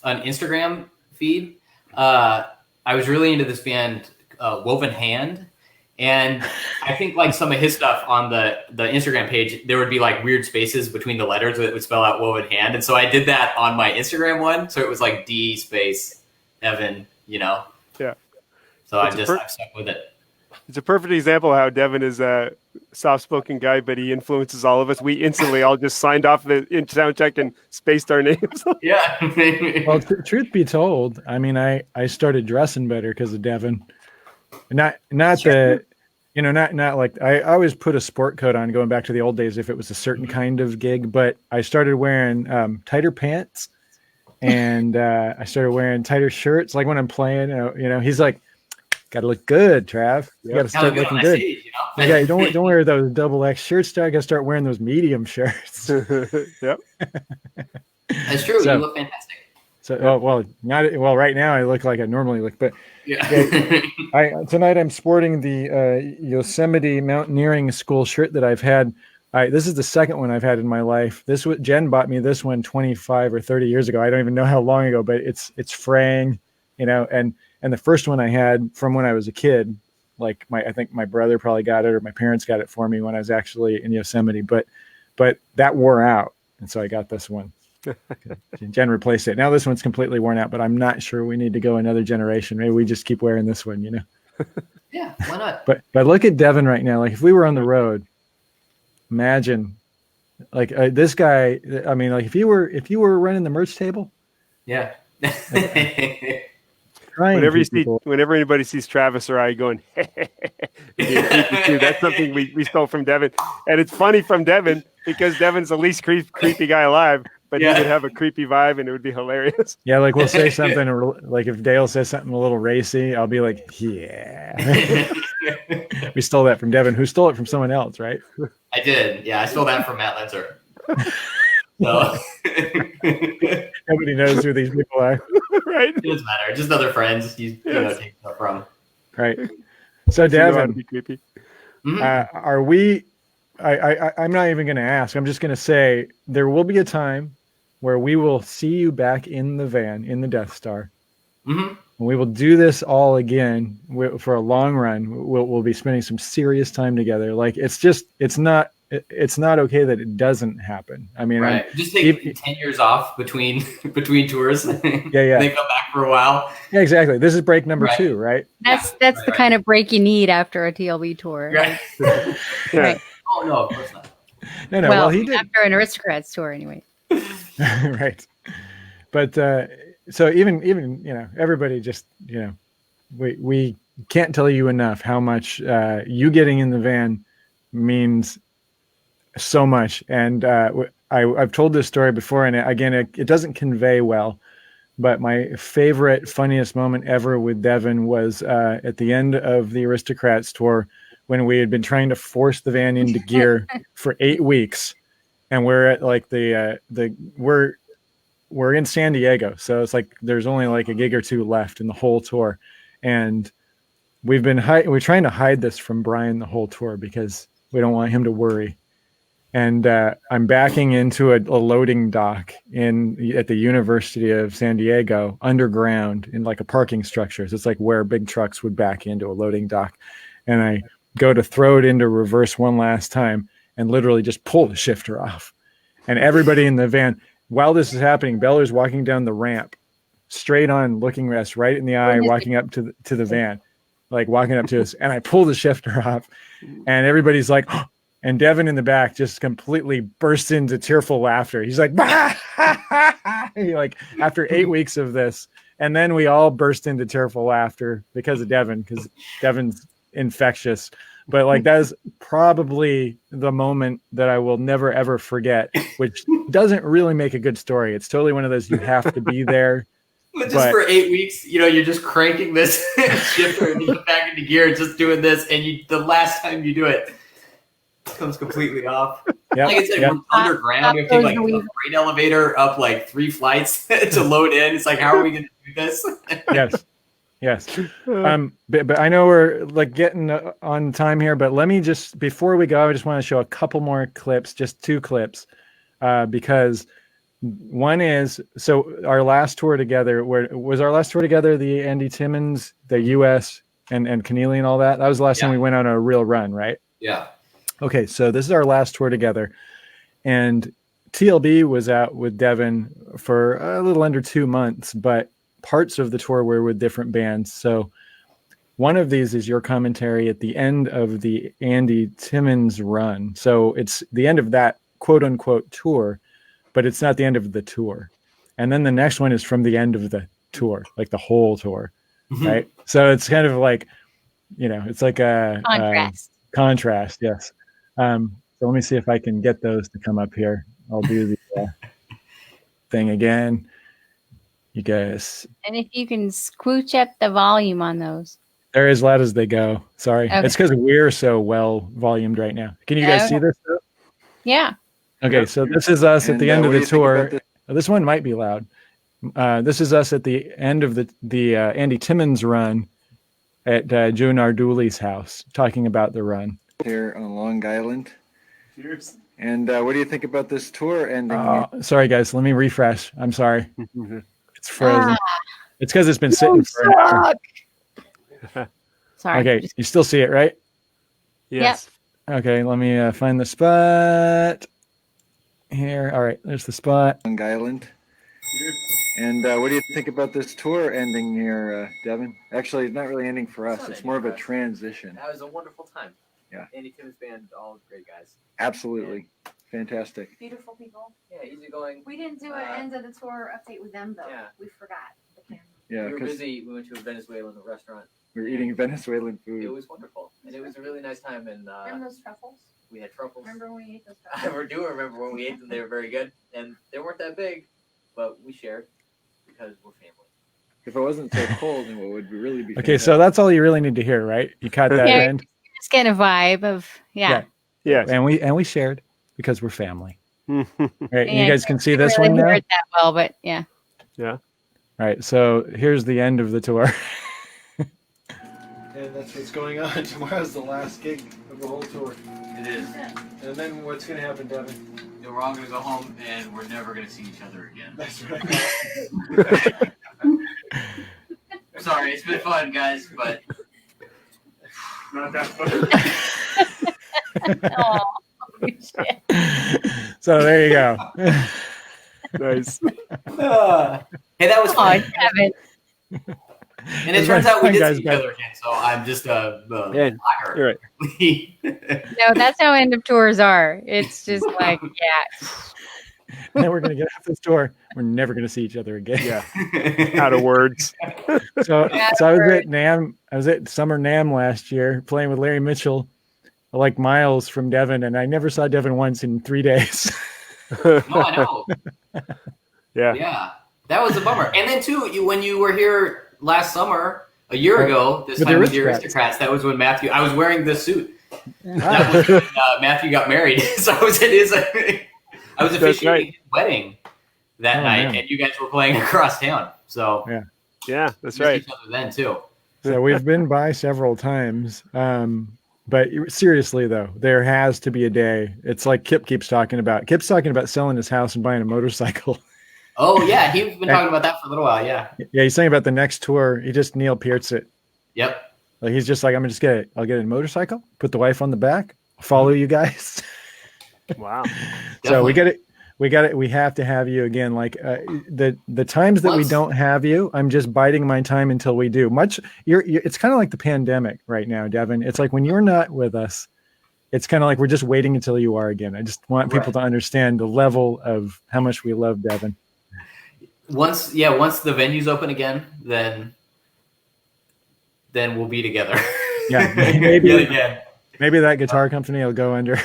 Instagram feed? I was really into this band, Woven Hand. And I think like some of his stuff on the Instagram page, there would be like weird spaces between the letters that would spell out Woven Hand. And so I did that on my Instagram one. So it was like D space Evan, you know? Yeah. So I've stuck with it. It's a perfect example of how Devin is a soft-spoken guy, but he influences all of us. We instantly all just signed off in sound check and spaced our names. Yeah. well, truth be told, I mean, I started dressing better because of Devin. Not the, you know, not like I always put a sport coat on going back to the old days if it was a certain kind of gig, but I started wearing tighter pants and I started wearing tighter shirts. Like when I'm playing, you know, he's like, got to look good, Trav. You got to start looking good. Stage, you know? Yeah, don't wear those double X shirts. I got to start wearing those medium shirts. Yep. That's true. So, you look fantastic. So, well, right now I look like I normally look, but Yeah. tonight I'm sporting the Yosemite Mountaineering School shirt that I've had. This is the second one I've had in my life. Jen bought me this one 25 or 30 years ago. I don't even know how long ago, but it's fraying, you know, and the first one I had from when I was a kid, like I think my brother probably got it or my parents got it for me when I was actually in Yosemite, but that wore out. And so I got this one. Jen replaced it. Now this one's completely worn out, but I'm not sure we need to go another generation. Maybe we just keep wearing this one, you know? Yeah, why not? But look at Devin right now. Like if we were on the road, imagine like this guy. I mean, like if you were running the merch table. Yeah. Whenever anybody sees Travis or I going, that's something we stole from Devin. And it's funny from Devin because Devin's the least creepy guy alive, but he would have a creepy vibe and it would be hilarious. Yeah, like we'll say something, like if Dale says something a little racy, I'll be like, yeah. We stole that from Devin, who stole it from someone else, right? I did. Yeah, I stole that from Matt Lenzer. So nobody knows who these people are. Right? It doesn't matter. Just other friends you take stuff from. Right. So Devin, be creepy. Are we? I'm not even going to ask. I'm just going to say there will be a time where we will see you back in the van in the Death Star. Mm-hmm. And we will do this all again for a long run. We'll be spending some serious time together. Like it's not okay that it doesn't happen. I mean, right. Just take 10 years off between tours. Yeah. They come back for a while. Yeah, exactly. This is break number 2, right? That's the kind of break you need after a TLB tour. Right. Right. Oh no, of course not. No. Well, he did after an Aristocrats tour, anyway. Right. But so even you know, everybody just, you know, we can't tell you enough how much you getting in the van means so much. And I've told this story before, and again, it doesn't convey well, but my favorite, funniest moment ever with Devin was at the end of the Aristocrats tour when we had been trying to force the van into gear for 8 weeks. And we're at like we're in San Diego. So it's like, there's only like a gig or two left in the whole tour. And we're trying to hide this from Brian the whole tour because we don't want him to worry. And I'm backing into a loading dock at the University of San Diego underground in like a parking structure. So it's like where big trucks would back into a loading dock. And I go to throw it into reverse one last time and literally just pull the shifter off. And everybody in the van, while this is happening, Beller's walking down the ramp, straight on, looking us right in the eye, walking up to the van, like walking up to us. And I pull the shifter off, and everybody's like, oh, and Devin in the back just completely bursts into tearful laughter. He's like, like after 8 weeks of this. And then we all burst into tearful laughter because of Devin, because Devin's infectious. But like that is probably the moment that I will never ever forget, which doesn't really make a good story. It's totally one of those you have to be there. But just for 8 weeks, you know, you're just cranking this shifter and you get back into gear, just doing this, and the last time you do it, comes completely off. Yep, Like I said, yep. we're underground. We have to take like a freight elevator up like 3 flights to load in. It's like, how are we going to do this? Yes. But I know we're like getting on time here, but let me just, before we go, I just want to show a couple more clips, just 2 clips, because one is, so our last tour together, the Andy Timmons, the US and Keneally and all that? That was the last time we went on a real run, right? Yeah. Okay, so this is our last tour together. And TLB was out with Devin for a little under 2 months, but parts of the tour were with different bands. So one of these is your commentary at the end of the Andy Timmons run. So it's the end of that quote unquote tour, but it's not the end of the tour. And then the next one is from the end of the tour, like the whole tour, right? So it's kind of like, it's like a contrast. Yes. So let me see if I can get those to come up here. I'll do the thing again. You guys. And if you can scooch up the volume on those. They're as loud as they go. Sorry. Okay. It's because we're so well volumed right now. Can you guys see this? Yeah. Okay, so this is us at the end of the tour. This one might be loud. This is us at the end of the Andy Timmons run at Joe Nardulli's house, talking about the run. Here on Long Island. Cheers. And what do you think about this tour ending? Sorry, guys. Let me refresh. I'm sorry. It's frozen. It's because it's been sitting for an hour. Sorry. Okay, you still see it, right? Yes. Yep. Okay, let me find the spot. Here. All right, there's the spot. Long Island. And what do you think about this tour ending here, Devin? Actually, it's not really ending for us. It's more of a transition. That was a wonderful time. Yeah. Andy Timmons Band, all great guys. Absolutely. Fantastic. Beautiful people. Yeah, easygoing. We didn't do an end of the tour update with them though. Yeah. We forgot. Yeah, We were 'cause busy. We went to a Venezuelan restaurant. we were eating Venezuelan It food. was wonderful. And it was a really nice time. And Remember those truffles? we had truffles. Remember when we ate those I truffles? do remember when we ate them. They were very good. And they weren't that big, but we shared because we're family. If it wasn't so cold, then what would really be Okay, so that's all you really need to hear, right? You caught that Yeah. end? Just get a vibe of, Yes. And we shared because we're family. Right, Yeah, you guys can see I this really one now? heard that well, but yeah. All right, so here's the end of the tour. And that's what's going on. Tomorrow's the last gig of the whole tour. It is. And then what's going to happen, Devin? And we're all going to go home and we're never going to see each other again. That's right. Sorry, it's been fun, guys, but Not that fun. Oh, shit. So there you go. Nice. hey, that was Oh, fun. Kevin. And it turns out we Fun did guys, see each guys. other again, so I'm just a Yeah, liar. you're right. No, that's how end of tours are. It's just like, yeah. Then we're going to get off this tour. We're never going to see each other again. Yeah. Out of words. So I was at NAM. I was at Summer NAM last year playing with Larry Mitchell, like miles from Devin, and I never saw Devin once in 3 days. No, I know. Yeah. Yeah, that was a bummer. And then too, when you were here last summer, a year ago, this With time the with the Aristocrats. Aristocrats, that was when Matthew. I was wearing this suit. That was when Matthew got married, so I was at his. I was officiating his wedding that night, man. and you guys were playing across town. So Yeah, that's missed right. each other then too. So we've been by several times. But seriously, though, there has to be a day. It's like Kip keeps talking about. Kip's talking about selling his house and buying a motorcycle. Oh yeah, he's been talking about that for a little while. Yeah. Yeah, he's saying about the next tour. He just Neil Peart's it. Yep. Like he's just like, I'll get a motorcycle, put the wife on the back, follow you guys. Wow. So we Definitely. get it. We have to have you again. Like the times that we Once- don't have you, I'm just biding my time until we do. It's kind of like the pandemic right now, Devin. It's like when you're not with us, it's kind of like we're just waiting until you are again. I just want people to understand the level of how much we love Devin. Once the venues open again, then we'll be together. Yeah, Yet maybe again. maybe that guitar company will go under.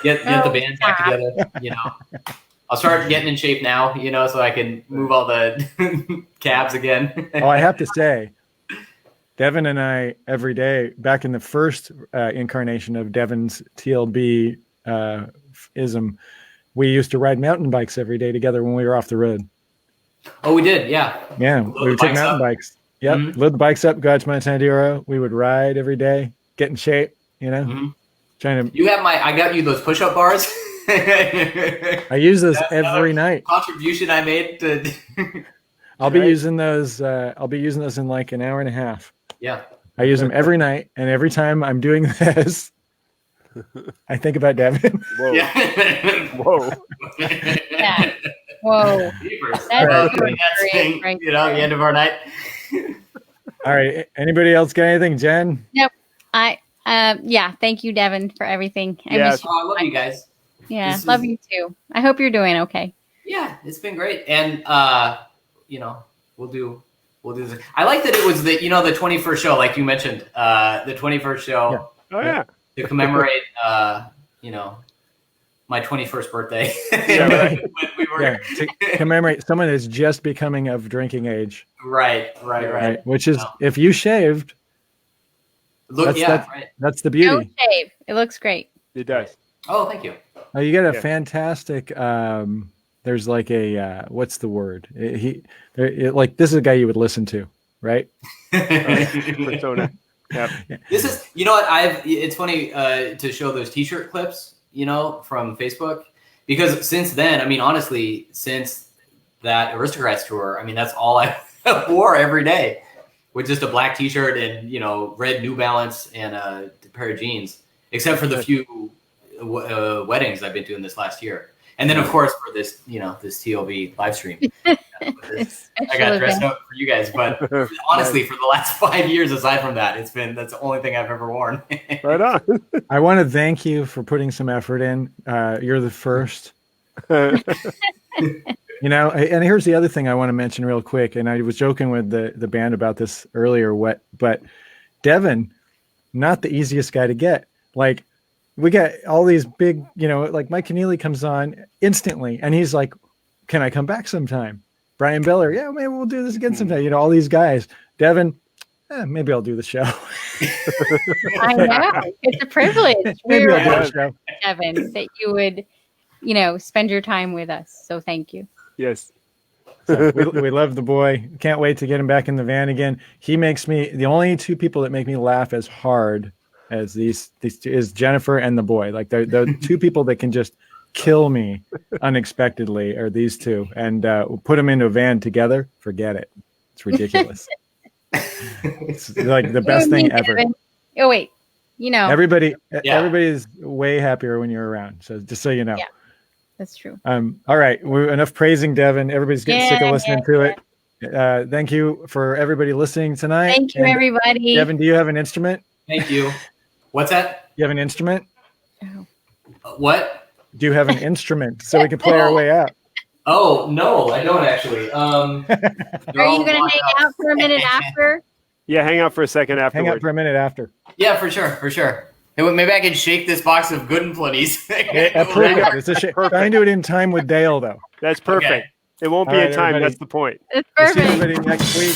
Get the band back together. I'll start getting in shape now. So I can move all the cabs again. Oh, I have to say, Devin and I every day back in the first incarnation of Devin's TLB ism, we used to ride mountain bikes every day together when we were off the road. Oh, we did. Yeah. Yeah, Load we the would take bikes mountain up. bikes. Yep, Mhm. load the bikes up, go out to Mount San Diego. We would ride every day, get in shape. Mhm. Trying to. You have I got you those push-up bars. I use those That's every another night. contribution I made to. I'll be using those. I'll be using those in like an hour and a half. Yeah. I use them every night, and every time I'm doing this, I think about Devin. Whoa. Yeah. Whoa. Yeah. Whoa. That's That's doing that thing, right you know, the end of our night. All right. Anybody else got anything, Jen? Yeah. Thank you, Devin, for everything. I Yeah. miss you. Oh, I love you guys. Yeah. This Love is- you too. I hope you're doing okay. Yeah, it's been great, and you know, we'll do this. I like that it was the 21st show, like you mentioned, the 21st show Oh yeah. to commemorate my 21st birthday. Yeah, right. When we were Yeah, to commemorate someone that's just becoming of drinking age, right. Which is, No. if you shaved, Look, That's- right. that's the No beauty. shave. It looks great. It does. Oh, thank you. Oh, you got a Yeah. fantastic. There's like a what's the word? Like this is a guy you would listen to, right? Persona. Yeah. This is, you know what, it's funny to show those t-shirt clips, from Facebook, because since then, I mean, honestly, since that Aristocrats tour, I mean, that's all I wore every day, with just a black t-shirt and, red New Balance and a pair of jeans, except for the few weddings I've been doing this last year. And then, of course, for this, this TLB live stream, I got dressed up for you guys. But honestly, for the last 5 years, aside from that, that's the only thing I've ever worn. Right on. I want to thank you for putting some effort in. You're the first. And here's the other thing I want to mention real quick. And I was joking with the band about this earlier. But Devin, not the easiest guy to get. Like, we got all these big, like Mike Keneally comes on instantly, and he's like, "Can I come back sometime?" Brian Beller, yeah, maybe we'll do this again sometime. All these guys. Devin, maybe I'll do the show. I know. It's a privilege. Maybe We're I'll do the honored, show. Devin, that you would, spend your time with us. So thank you. Yes. So we love the boy. Can't wait to get him back in the van again. He makes me the only two people that make me laugh as hard as these two is Jennifer and the boy. Like the two people that can just kill me unexpectedly are these two. And put them into a van together. Forget it. It's ridiculous. It's like the best thing ever. Devin. Oh wait, Everybody is way happier when you're around. So just so you know. Yeah. That's true. All right. We're enough praising Devin. Everybody's getting sick of listening to it. Thank you for everybody listening tonight. Thank you, And everybody. Devin, do you have an instrument? Thank you. What's that? You have an instrument? What? Do you have an instrument so we can play our way out? Oh, no, I don't actually. Are you going to hang out for a minute after? Yeah, hang out for a second afterwards. Hang out for a minute after. Yeah, for sure. Hey, well, maybe I can shake this box of Good and Plenty's. Perfect. It's a shame. Try and do it in time with Dale, though. That's perfect. Okay. It won't be All a right, time. everybody. That's the point. It's We'll see perfect. everybody next week.